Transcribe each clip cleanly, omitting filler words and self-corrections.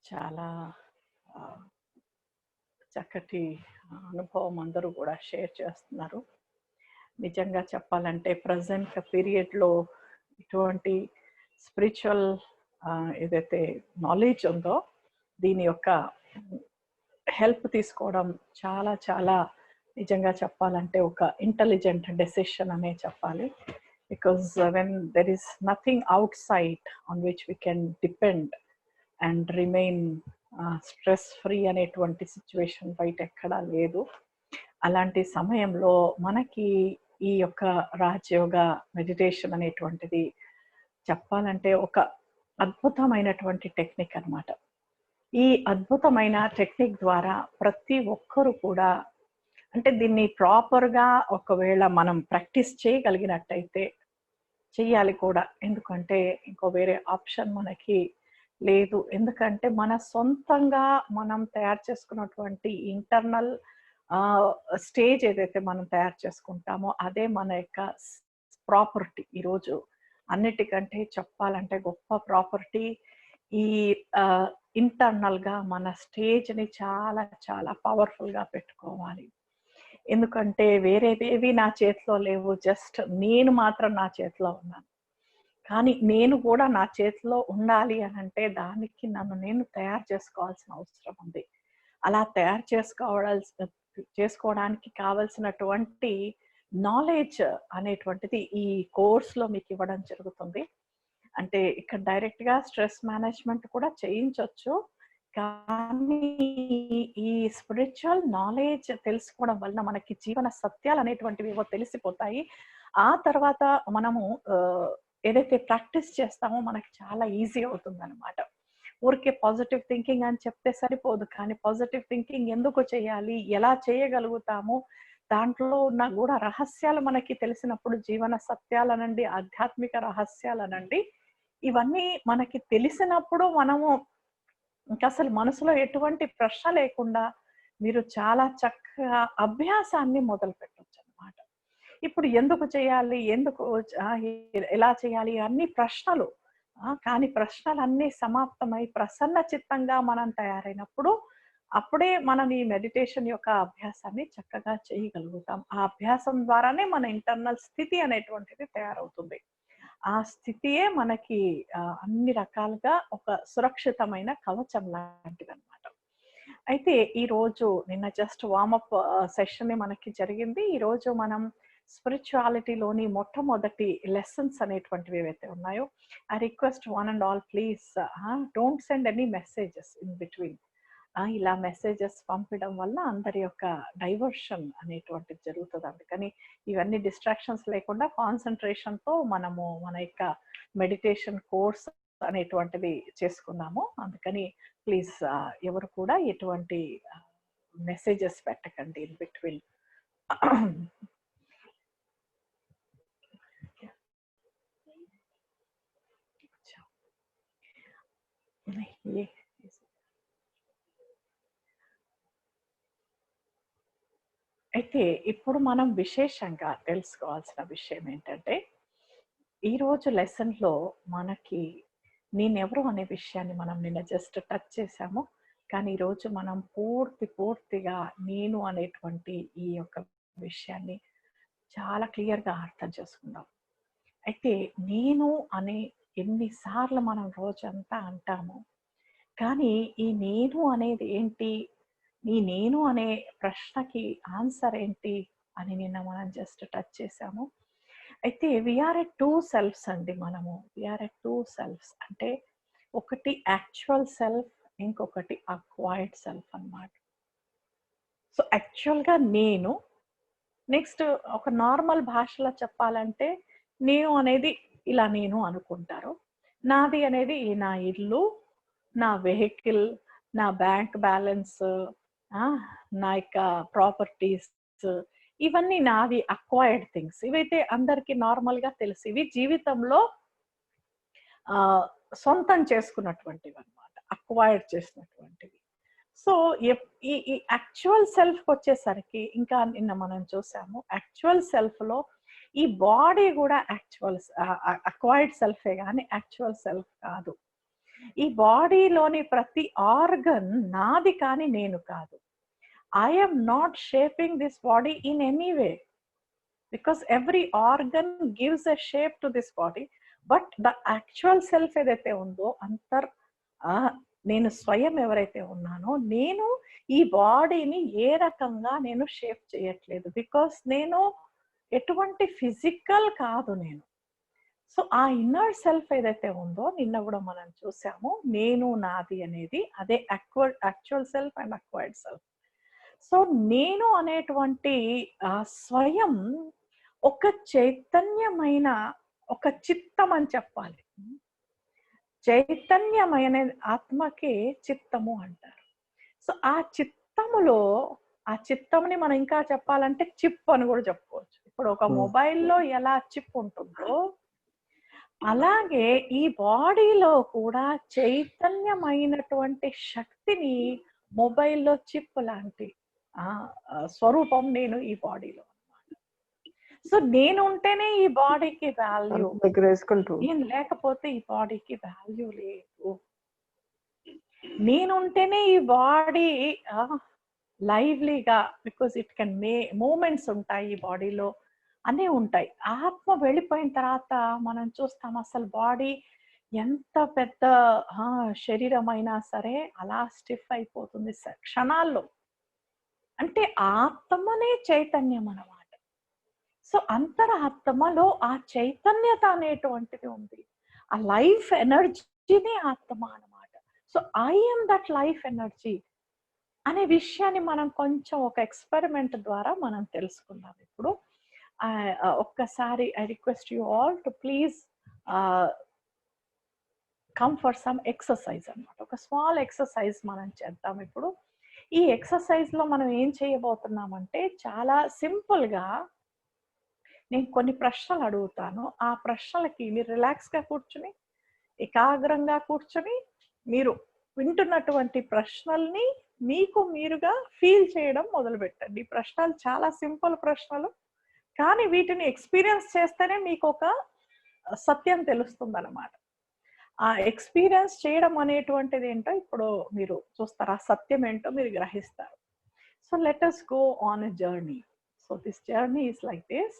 చాలా ఆహ్, చక్కటి అనుభవం అందరూ కూడా షేర్ చేస్తున్నారు. నిజంగా చెప్పాలంటే ప్రెజెంట్ పీరియడ్‌లో ఇటువంటి స్పిరిచ్యువల్ ఏదైతే నాలెడ్జ్ ఉందో దీని యొక్క హెల్ప్ తీసుకోవడం చాలా చాలా నిజంగా చెప్పాలంటే ఒక ఇంటెలిజెంట్ డెసిషన్ అనే చెప్పాలి. Because when there is nothing out side on which we can depend and remain stress free అనేటువంటి సిచ్యువేషన్ బయట ఎక్కడా లేదు. అలాంటి సమయంలో మనకి ఈ యొక్క రాజయోగ మెడిటేషన్ అనేటువంటిది చెప్పాలంటే ఒక అద్భుతమైనటువంటి టెక్నిక్ అన్నమాట. ఈ అద్భుతమైన టెక్నిక్ ద్వారా ప్రతి ఒక్కరు కూడా అంటే దీన్ని ప్రాపర్‌గా ఒకవేళ మనం ప్రాక్టీస్ చేయగలిగినట్టయితే చెయ్యాలి కూడా. ఎందుకంటే ఇంకో వేరే ఆప్షన్ మనకి లేదు. ఎందుకంటే మన సొంతంగా మనం తయారు చేసుకున్నటువంటి ఇంటర్నల్ ఆహ్, స్టేజ్ ఏదైతే మనం తయారు చేసుకుంటామో అదే మన యొక్క ప్రాపర్టీ. ఈరోజు అన్నిటికంటే చెప్పాలంటే గొప్ప ప్రాపర్టీ ఈ ఆహ్, ఇంటర్నల్‌గా మన స్టేజ్‌ని చాలా చాలా పవర్‌ఫుల్‌గా పెట్టుకోవాలి. ఎందుకంటే వేరేవేవి నా చేతిలో లేవు. జస్ట్ నేను మాత్రం నా చేతిలో ఉన్నాను. కానీ నేను కూడా నా చేతిలో ఉండాలి అనంటే దానికి నన్ను నేను తయారు చేసుకోవాల్సిన అవసరం ఉంది. అలా తయారు చేసుకోవడానికి కావాల్సినటువంటి నాలెడ్జ్ అనేటువంటిది ఈ కోర్స్‌లో మీకివ్వడం జరుగుతుంది. అంటే ఇక్కడ డైరెక్ట్‌గా స్ట్రెస్ మేనేజ్‌మెంట్ కూడా చేయించొచ్చు. కానీ ఈ స్పిరిచ్యువల్ నాలెడ్జ్ తెలుసుకోవడం వలన మనకి జీవన సత్యాలనేటువంటివేవో తెలిసిపోతాయి. ఆ తర్వాత మనము ఏదైతే ప్రాక్టీస్ చేస్తామో మనకి చాలా ఈజీ అవుతుందనమాట. ఊరికే పాజిటివ్ థింకింగ్ అని చెప్తే సరిపోదు. కానీ పాజిటివ్ థింకింగ్ ఎందుకు చేయాలి? ఎలా చేయగలుగుతాము? దాంట్లో ఉన్న గూడా రహస్యాలు మనకి తెలిసినప్పుడు జీవన సత్యాలనండి, ఆధ్యాత్మిక రహస్యాలనండి, ఇవన్నీ మనకి తెలిసినప్పుడు మనము ఇంకసలు మనసులో ఎటువంటి ప్రశ్న లేకుండా మీరు చాలా చక్కగా అభ్యాసాన్ని మొదలుపెట్టొచ్చనమాట. ఇప్పుడు ఎందుకు చేయాలి? ఎందుకు ఎలా చేయాలి? అన్ని ప్రశ్నలు. కానీ ప్రశ్నలన్నీ సమాప్తమై ప్రసన్న చిత్తంగా మనం తయారైనప్పుడు, అప్పుడే మనం ఈ మెడిటేషన్ యొక్క అభ్యాసాన్ని చక్కగా చేయగలుగుతాం. ఆ అభ్యాసం ద్వారానే మన ఇంటర్నల్ స్థితి అనేటువంటిది తయారవుతుంది. ఆ స్థితియే మనకి అన్ని రకాలుగా ఒక సురక్షితమైన కవచం లాంటిదనమాట. అయితే ఈరోజు నిన్న జస్ట్ వార్మప్ సెషన్ మనకి జరిగింది. ఈరోజు మనం స్పిరిచువాలిటీలోని మొట్టమొదటి లెసన్స్ అనేటువంటివి ఏవైతే ఉన్నాయో, I request one and all please don't send any messages in between. ఇలా మెసేజెస్ పంపడం వల్ల అందరి యొక్క డైవర్షన్ అనేటువంటిది జరుగుతది. అందుకని ఇవన్నీ డిస్ట్రాక్షన్స్ లేకుండా కాన్సంట్రేషన్‌తో మనము మన యొక్క మెడిటేషన్ కోర్స్ అనేటువంటిది చేసుకుందాము. అందుకని ప్లీజ్ ఎవరు కూడా ఎటువంటి మెసేజెస్ పెట్టకండి ఇన్ బిట్వీన్. ये అయితే ఇప్పుడు మనం విశేషంగా తెలుసుకోవాల్సిన విషయం ఏంటంటే, ఈరోజు లెసన్‌లో మనకి నేనెవరు అనే విషయాన్ని మనం నిన్న జస్ట్ టచ్ చేసాము. కానీ ఈరోజు మనం పూర్తిగా నేను అనేటువంటి ఈ యొక్క విషయాన్ని చాలా క్లియర్‌గా అర్థం చేసుకుందాం. అయితే నేను అనే ఎన్ని సార్లు మనం రోజంతా అంటాము. కానీ ఈ నేను అనేది ఏంటి? ఈ నేను అనే ప్రశ్నకి ఆన్సర్ ఏంటి? అని నిన్న మనం జస్ట్ టచ్ చేసాము. అయితే వి ఆర్ ఎ 2 సెల్ఫ్స్ అండి మనము. వి ఆర్ ఎ 2 సెల్ఫ్స్ అంటే ఒకటి యాక్చువల్ సెల్ఫ్, ఇంకొకటి అక్వైర్డ్ సెల్ఫ్ అన్నమాట. సో, యాక్చువల్‌గా నేను నెక్స్ట్ ఒక నార్మల్ భాషలో చెప్పాలంటే, నేను అనేది ఇలా నేను అనుకుంటారు. నాది అనేది నా ఇల్లు, నా వెహికల్, నా బ్యాంక్ బ్యాలెన్స్, ఆ! నా యొక్క ప్రాపర్టీస్ ఇవన్నీ నావి అక్వైర్డ్ థింగ్స్. ఇవైతే అందరికి నార్మల్‌గా తెలుసు. ఇవి జీవితంలో ఆహ్, సొంతం చేసుకున్నటువంటివన్నమాట. అక్వైర్డ్ చేసినటువంటివి. సో, ఈ ఈ యాక్చువల్ సెల్ఫ్‌కొచ్చేసరికి ఇంకా నిన్న మనం చూసాము. యాక్చువల్ సెల్ఫ్‌లో ఈ బాడీ గూడా అక్వైర్డ్ సెల్ఫే గానీ యాక్చువల్ సెల్ఫ్ కాదు. ఈ బాడీలోని ప్రతి ఆర్గన్ నాది కానీ నేను కాదు. I am not shaping this body in any way, because every organ gives a shape to this body, but the actual self ఏదైతే ఉందో నేను స్వయం ఎవరైతే ఉన్నానో నేను ఈ బాడీని ఏ రకంగా నేను షేప్ చేయట్లేదు, బికాస్ నేను ఎటువంటి ఫిజికల్ కాదు నేను. సో ఆ ఇన్నర్ సెల్ఫ్ ఏదైతే ఉందో నిన్న కూడా మనం చూసాము, నేను నాది అనేది, అదే actual self and acquired self. So నేను అనేటువంటి స్వయం ఒక చైతన్యమైన ఒక చిత్తం అని చెప్పాలి. చైతన్యమైన ఆత్మకి చిత్తము అంటారు. సో ఆ చిత్తములో, ఆ చిత్తంని మనం ఇంకా చెప్పాలంటే చిప్ అని కూడా చెప్పుకోవచ్చు. ఇప్పుడు ఒక మొబైల్లో ఎలా చిప్ ఉంటుందో అలాగే ఈ బాడీలో కూడా చైతన్యమైనటువంటి శక్తిని మొబైల్లో చిప్ లాంటి స్వరూపం నేను ఈ బాడీలో. సో నేను ఉంటేనే ఈ బాడీకి వాల్యూ, నేను లేకపోతే ఈ బాడీకి వాల్యూ లేదు. నేనుంటేనే ఈ బాడీ లైవ్లీగా, బికాస్ ఇట్ కెన్ మూమెంట్స్ ఉంటాయి ఈ బాడీలో, అన్నీ ఉంటాయి. ఆత్మ వెళ్ళిపోయిన తర్వాత మనం చూస్తాం అసలు బాడీ ఎంత పెద్ద శరీరం అయినా సరే అలా స్టిఫ్ అయిపోతుంది క్షణాల్లో. అంటే ఆత్మనే చైతన్యం అన్నమాట. సో అంతరాత్మలో ఆ చైతన్యత అనేటువంటిది ఉంది. ఆ లైఫ్ ఎనర్జీని ఆత్మ అన్నమాట. So I am that life energy అనే విషయాన్ని మనం కొంచెం ఒక ఎక్స్పెరిమెంట్ ద్వారా మనం తెలుసుకుందాం. ఇప్పుడు ఒక్కసారి I request you all to please come for some exercise అన్నమాట. ఒక స్మాల్ ఎక్సర్సైజ్ మనం చేద్దాం. ఇప్పుడు ఈ ఎక్సర్సైజ్ లో మనం ఏం చేయబోతున్నామంటే, చాలా సింపుల్ గా నేను కొన్ని ప్రశ్నలు అడుగుతాను. ఆ ప్రశ్నలకి మీరు రిలాక్స్ గా కూర్చుని, ఏకాగ్రంగా కూర్చొని, మీరు వింటున్నటువంటి ప్రశ్నల్ని మీకు మీరుగా ఫీల్ చేయడం మొదలు పెట్టండి. ఈ ప్రశ్నలు చాలా సింపుల్ ప్రశ్నలు, కానీ వీటిని ఎక్స్పీరియన్స్ చేస్తేనే మీకు ఒక సత్యం తెలుస్తుంది అన్నమాట. ఆ ఎక్స్పీరియన్స్ చేయడం అనేటువంటిది ఏంటో ఇప్పుడు మీరు చూస్తారు, ఆ సత్యం ఏంటో మీరు గ్రహిస్తారు. So let us go on a journey. So this journey is like this.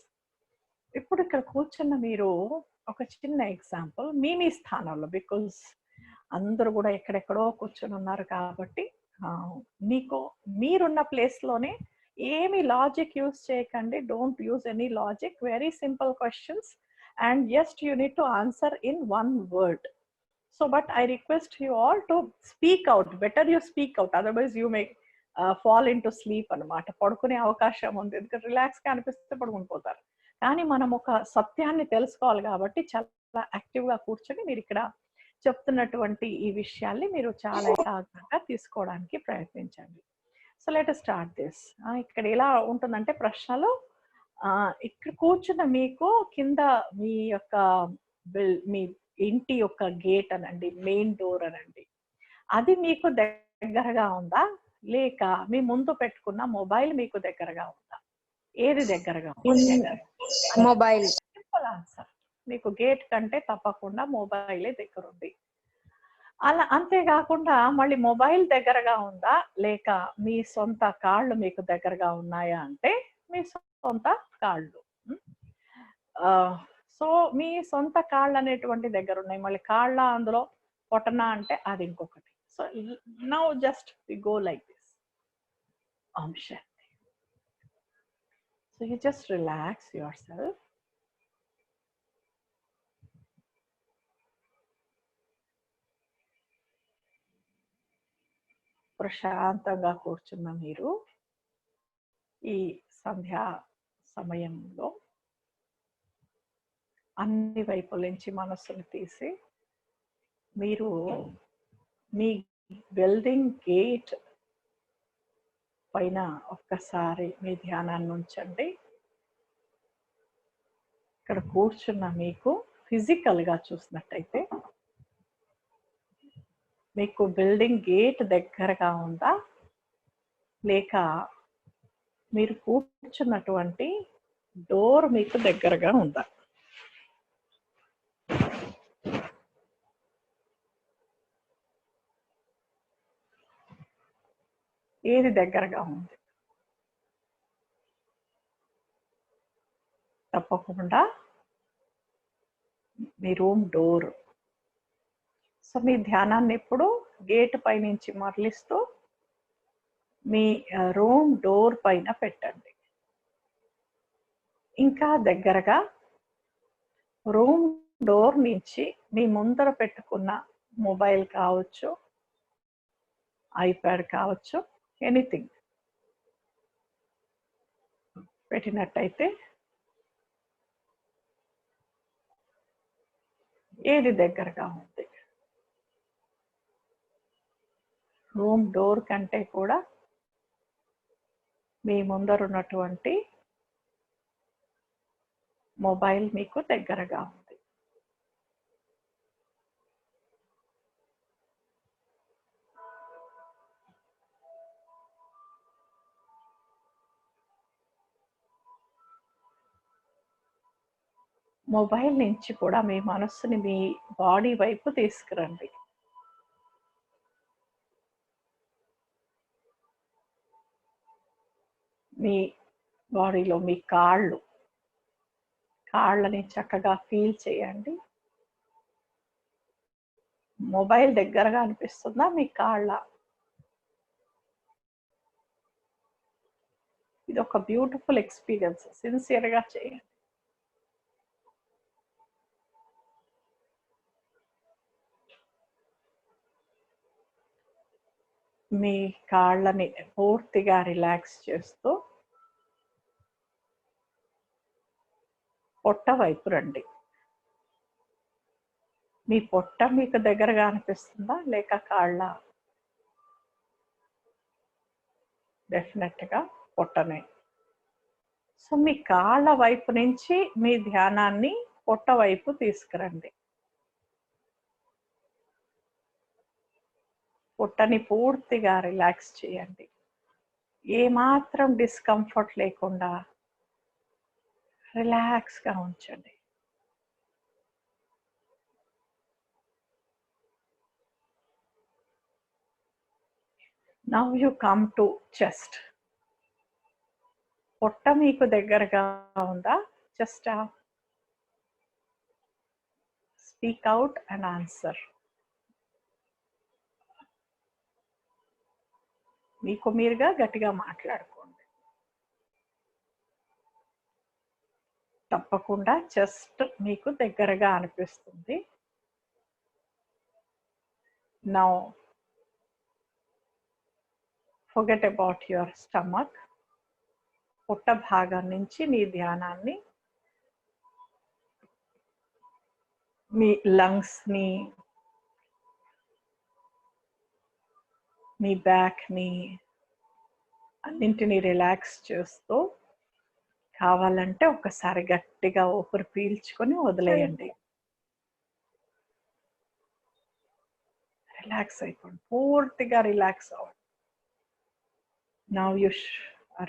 ఇప్పుడు ఇక్కడ కూర్చున్న మీరు ఒక చిన్న ఎగ్జాంపుల్ మీ స్థానంలో, బికాజ్ అందరూ కూడా ఎక్కడెక్కడో కూర్చొని ఉన్నారు కాబట్టి మీకు మీరున్న ప్లేస్లోనే ఏమి లాజిక్ యూజ్ చేయకండి. Don't use any logic. Very simple questions and just you need to answer in one word. So but I request you all to speak out. Better you speak out, otherwise you may fall in to sleep అనమాట. పడుకునే అవకాశం ఉంది, ఎందుకంటే రిలాక్స్గా అనిపిస్తే పడుకుని పోతారు. కానీ మనం ఒక సత్యాన్ని తెలుసుకోవాలి కాబట్టి చాలా యాక్టివ్గా కూర్చొని మీరు ఇక్కడ చెప్తున్నటువంటి ఈ విషయాల్ని మీరు చాలా ఏకాగ్రంగా తీసుకోవడానికి ప్రయత్నించండి. So let us start this. ఇక్కడ ఎలా ఉంటుందంటే ప్రశ్నలు, ఇక్కడ కూర్చున్న మీకు కింద మీ యొక్క మీ ఇంటి యొక్క గేట్ అనండి, మెయిన్ డోర్ అనండి, అది మీకు దగ్గరగా ఉందా, లేక మీ ముందు పెట్టుకున్న మొబైల్ మీకు దగ్గరగా ఉందా? ఏది దగ్గరగా ఉంది? మొబైల్. Simple answer. మీకు గేట్ కంటే తప్పకుండా మొబైలే దగ్గర ఉంది. అలా అంతేకాకుండా మళ్ళీ మొబైల్ దగ్గరగా ఉందా, లేక మీ సొంత కాళ్ళు మీకు దగ్గరగా ఉన్నాయా అంటే మీ సొంత కాళ్ళు. సో మీ సొంత కాళ్ళు అనేటువంటి దగ్గర ఉన్నాయి. మళ్ళీ కాళ్ళ అందులో పొటన అంటే అది ఇంకొకటి. So now just we go like this. ఓం శాంతి. So you just relax yourself. ప్రశాంతంగా కూర్చున్న మీరు ఈ సంధ్యా సమయంలో అన్ని వైపుల నుంచి మనస్సును తీసి మీరు మీ బిల్డింగ్ గేట్ పైన ఒక్కసారి మీ ధ్యానాన్ని ఉంచండి. ఇక్కడ కూర్చున్న మీకు ఫిజికల్గా చూసినట్టయితే మీకు బిల్డింగ్ గేట్ దగ్గరగా ఉందా, లేక మీరు కూర్చున్నటువంటి డోర్ మీకు దగ్గరగా ఉందా? ఏది దగ్గరగా ఉంది? తప్పకుండా మీ రూమ్ డోర్. సో మీ ధ్యానాన్ని ఎప్పుడు గేట్ పైనుంచి మరలిస్తూ మీ రూమ్ డోర్ పైన పెట్టండి. ఇంకా దగ్గరగా రూమ్ డోర్ నుంచి మీ ముందర పెట్టుకున్న మొబైల్ కావచ్చు, ఐప్యాడ్ కావచ్చు, ఎనీథింగ్ పెట్టినట్టయితే ఏది దగ్గరగా ఉంది? రూమ్ డోర్ కంటే కూడా మీ ముందర ఉన్నటువంటి మొబైల్ మీకు దగ్గరగా ఉంది. మొబైల్ నుంచి కూడా మీ మనస్సుని మీ బాడీ వైపు తీసుకురండి. మీ బాడీలో మీ కాళ్ళని చక్కగా ఫీల్ చేయండి. మొబైల్ దగ్గరగా అనిపిస్తుందా మీ కాళ్ళ? ఇది ఒక బ్యూటిఫుల్ ఎక్స్పీరియన్స్. సిన్సియర్‌గా చేయండి. మీ కాళ్ళని పూర్తిగా రిలాక్స్ చేస్తూ పొట్ట వైపు రండి. మీ పొట్ట మీకు దగ్గరగా అనిపిస్తుందా లేక కాళ్ళ? డెఫినెట్‌గా పొట్టనే. సో మీ కాళ్ళ వైపు నుంచి మీ ధ్యానాన్ని పొట్ట వైపు తీసుకురండి. పొట్టని పూర్తిగా రిలాక్స్ చేయండి. ఏమాత్రం డిస్కంఫర్ట్ లేకుండా రిలాక్స్‌గా ఉంచండి. Now you come to chest. పొట్ట మీకు దగ్గరగా ఉందా? చెస్టా? Speak out and answer. మీకు మీరుగా గట్టిగా మాట్లాడుకోండి. తప్పకుండా చెస్ట్ మీకు దగ్గరగా అనిపిస్తుంది. Now forget about your stomach. పొట్ట భాగం నుంచి మీ ధ్యానాన్ని మీ లంగ్స్‌ని, మీ బ్యాక్‌ని అన్నింటినీ రిలాక్స్ చేస్తూ కావాలంటే ఒక్కసారి గట్టిగా ఊపిరి పీల్చుకొని వదిలేయండి. రిలాక్స్ అయిపోండి. పూర్తిగా రిలాక్స్ అవ్వండి. Now you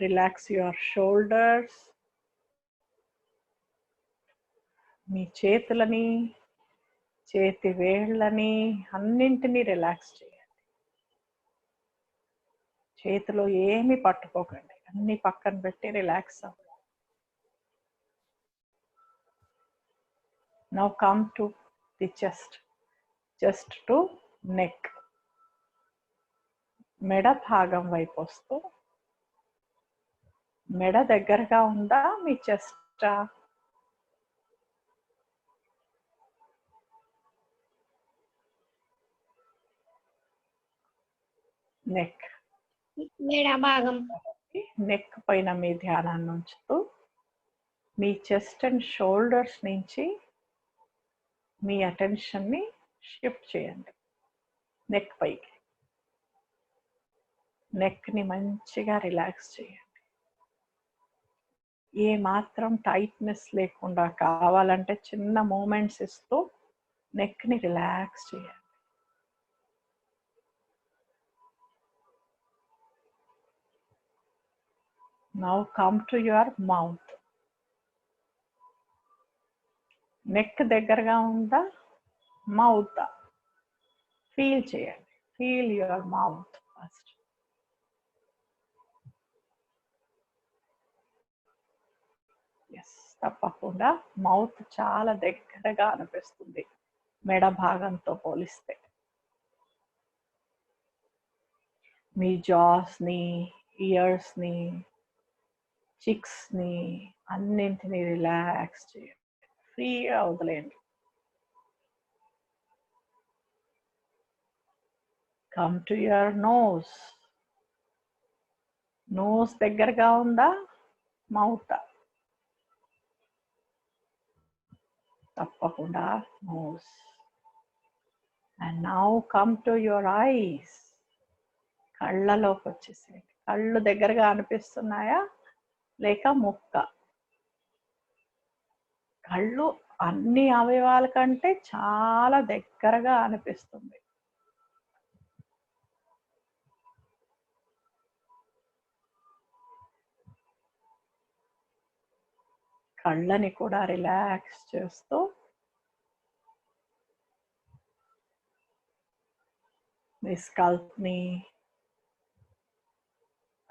relax your shoulders. మీ చేతులని, చేతి వేళ్ళని అన్నింటినీ రిలాక్స్ చేయండి. చేతిలో ఏమీ పట్టుకోకండి. అన్ని పక్కన పెట్టి రిలాక్స్ అవ్వండి. Now come to the chest. Chest to neck. మెడ భాగం వైపు వస్తూ మెడ దగ్గరగా ఉందా మీ చెస్టా? నెక్. మెడ భాగం. నెక్ పైన మీ ధ్యానాన్ని ఉంచుతూ మీ చెస్ట్ అండ్ షోల్డర్స్ నుంచి మీ అటెన్షన్ని షిఫ్ట్ చేయండి నెక్ పైకి. నెక్ని మంచిగా రిలాక్స్ చేయండి. ఏ మాత్రం టైట్నెస్ లేకుండా కావాలంటే చిన్న మూమెంట్స్ ఇస్తూ నెక్ని రిలాక్స్ చేయండి. Now come to your mouth. Neck దగ్గరగా ఉందా? మౌత్ ఫీల్ చేయండి. Feel your mouth first. తప్పకుండా మౌత్ చాలా దగ్గరగా అనిపిస్తుంది మెడ భాగంతో పోలిస్తే. మీ జాస్ని, ఇయర్స్ని, చిక్స్ని అన్నింటినీ రిలాక్స్ చేయండి, ఫ్రీగా వదిలేయండి. Come to your nose. Nose దగ్గరగా ఉందా, మౌత్? తప్పకుండా nose. And now come to your eyes. కళ్ళలోకి వచ్చేసేయండి. కళ్ళు దగ్గరగా అనిపిస్తున్నాయా లేక ముక్క? కళ్ళు అన్ని అవయవాల కంటే చాలా దగ్గరగా అనిపిస్తుంది. కళ్ళని కూడా రిలాక్స్ చేస్తూ మీ స్కల్ప్ని,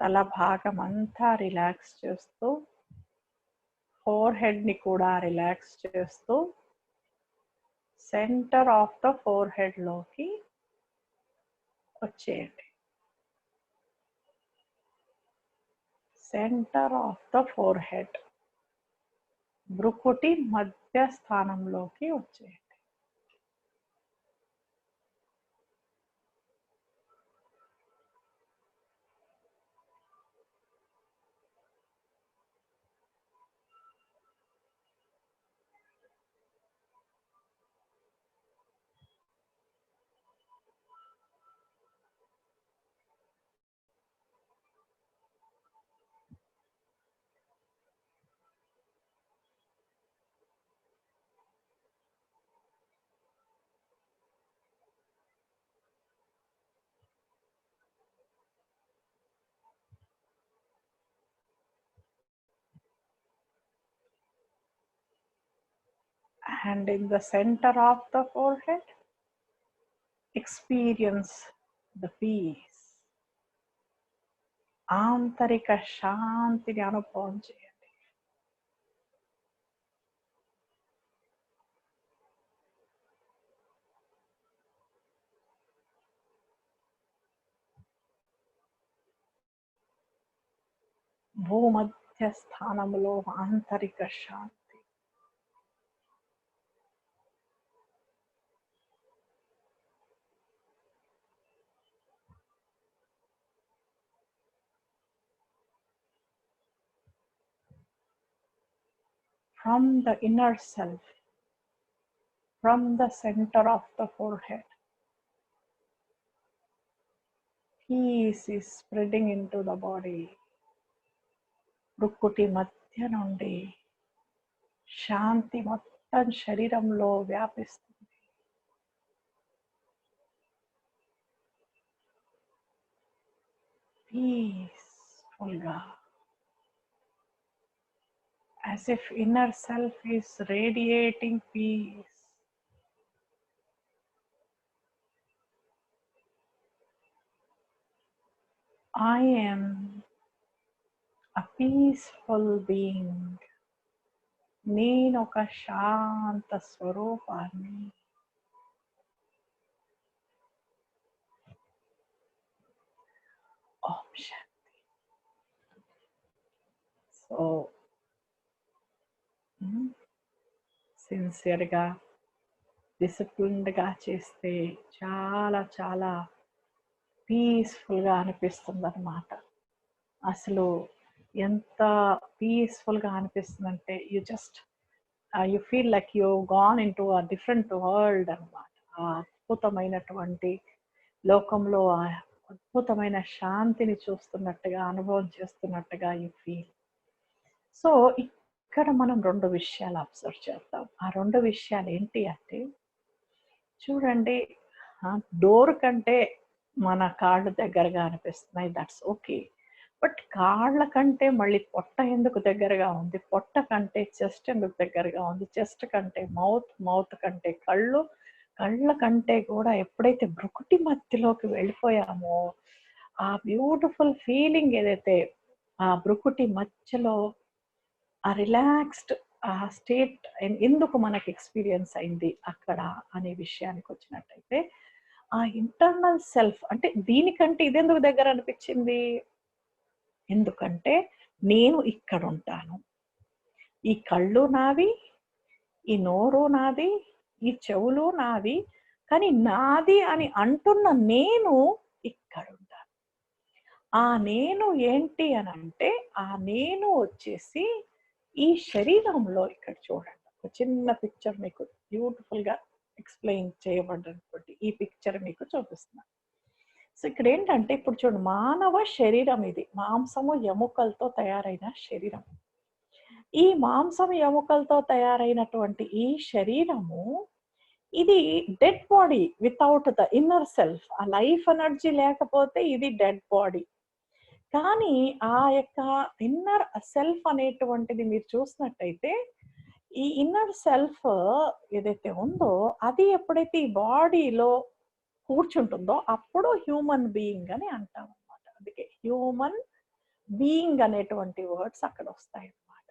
తల భాగం అంతా రిలాక్స్ చేస్తూ, ఫోర్ హెడ్ని కూడా రిలాక్స్ చేస్తూ సెంటర్ ఆఫ్ ద ఫోర్ హెడ్లోకి వచ్చేయండి. Centre of the forehead, భ్రుకుటి మధ్య స్థానంలోకి వచ్చేయండి. And in the center of the forehead, experience the peace. ఆంతరిక శాంతిని అనుభవం చేయండి. భూమధ్య స్థానంలో ఆంతరిక శాంతి. From the inner self, from the center of the forehead, peace is spreading into the body. భ్రుకుటి మధ్య నుండి శాంతి మొత్తం శరీరంలో వ్యాపిస్తుంది. పీస్ఫుల్గా, as if inner self is radiating peace. I am a peaceful being. నేను ఒక శాంత స్వరూపాన్ని. ఓం శాంతి. సో సిన్సియర్గా, డిసిప్లిన్డ్గా చేస్తే చాలా చాలా పీస్ఫుల్గా అనిపిస్తుంది అన్నమాట. అసలు ఎంత పీస్ఫుల్గా అనిపిస్తుందంటే you feel like you gone in to a different world అన్నమాట. ఆ అద్భుతమైనటువంటి లోకంలో ఆ అద్భుతమైన శాంతిని చూస్తున్నట్టుగా, అనుభవం చేస్తున్నట్టుగా యు ఫీల్. సో ఇక్కడ మనం 2 విషయాలు అబ్జర్వ్ చేద్దాం. ఆ 2 విషయాలు ఏంటి అంటే, చూడండి, డోర్ కంటే మన కాళ్ళు దగ్గరగా అనిపిస్తున్నాయి, దట్స్ ఓకే. బట్ కాళ్ళ కంటే మళ్ళీ పొట్ట ఎందుకు దగ్గరగా ఉంది, పొట్ట కంటే చెస్ట్ ఎందుకు దగ్గరగా ఉంది, చెస్ట్ కంటే మౌత్, మౌత్ కంటే కళ్ళు, కళ్ళ కంటే కూడా ఎప్పుడైతే భ్రుకుటి మధ్యలోకి వెళ్ళిపోయామో, ఆ బ్యూటిఫుల్ ఫీలింగ్ ఏదైతే ఆ భ్రుకుటి మధ్యలో ఆ రిలాక్స్డ్ ఆ స్టేట్ ఎందుకు మనకి ఎక్స్పీరియన్స్ అయింది అక్కడ అనే విషయానికి వచ్చినట్టయితే, ఆ ఇంటర్నల్ సెల్ఫ్ అంటే దీనికంటే ఇదెందుకు దగ్గర అనిపించింది? ఎందుకంటే నేను ఇక్కడ ఉంటాను. ఈ కళ్ళు నావి, ఈ నోరు నాది, ఈ చెవులు నావి. కానీ నాది అని అంటున్న నేను ఇక్కడుంటాను. ఆ నేను ఏంటి అనంటే, ఆ నేను వచ్చేసి ఈ శరీరంలో ఇక్కడ చూడండి. ఒక చిన్న పిక్చర్ మీకు బ్యూటిఫుల్‌గా ఎక్స్‌ప్లెయిన్ చేయబడినటువంటి ఈ పిక్చర్ మీకు చూపిస్తున్నాను. సో, ఇక్కడేంటంటే ఇప్పుడు చూడండి మానవ శరీరం ఇది. మాంసము, ఎముకలతో తయారైన శరీరం. ఈ మాంసం, ఎముకలతో తయారైనటువంటి ఈ శరీరము ఇది dead body without the inner self. ఆ లైఫ్ ఎనర్జీ లేకపోతే ఇది డెడ్ బాడీ. కానీ ఆ యొక్క ఇన్నర్ సెల్ఫ్ అనేటువంటిది మీరు చూసినట్టయితే, ఈ ఇన్నర్ సెల్ఫ్ ఏదైతే ఉందో అది ఎప్పుడైతే ఈ బాడీలో కూర్చుంటుందో అప్పుడు హ్యూమన్ బీయింగ్ అని అంటాం అన్నమాట. అందుకే హ్యూమన్ బీయింగ్ అనేటువంటి వర్డ్స్ అక్కడ వస్తాయి అన్నమాట.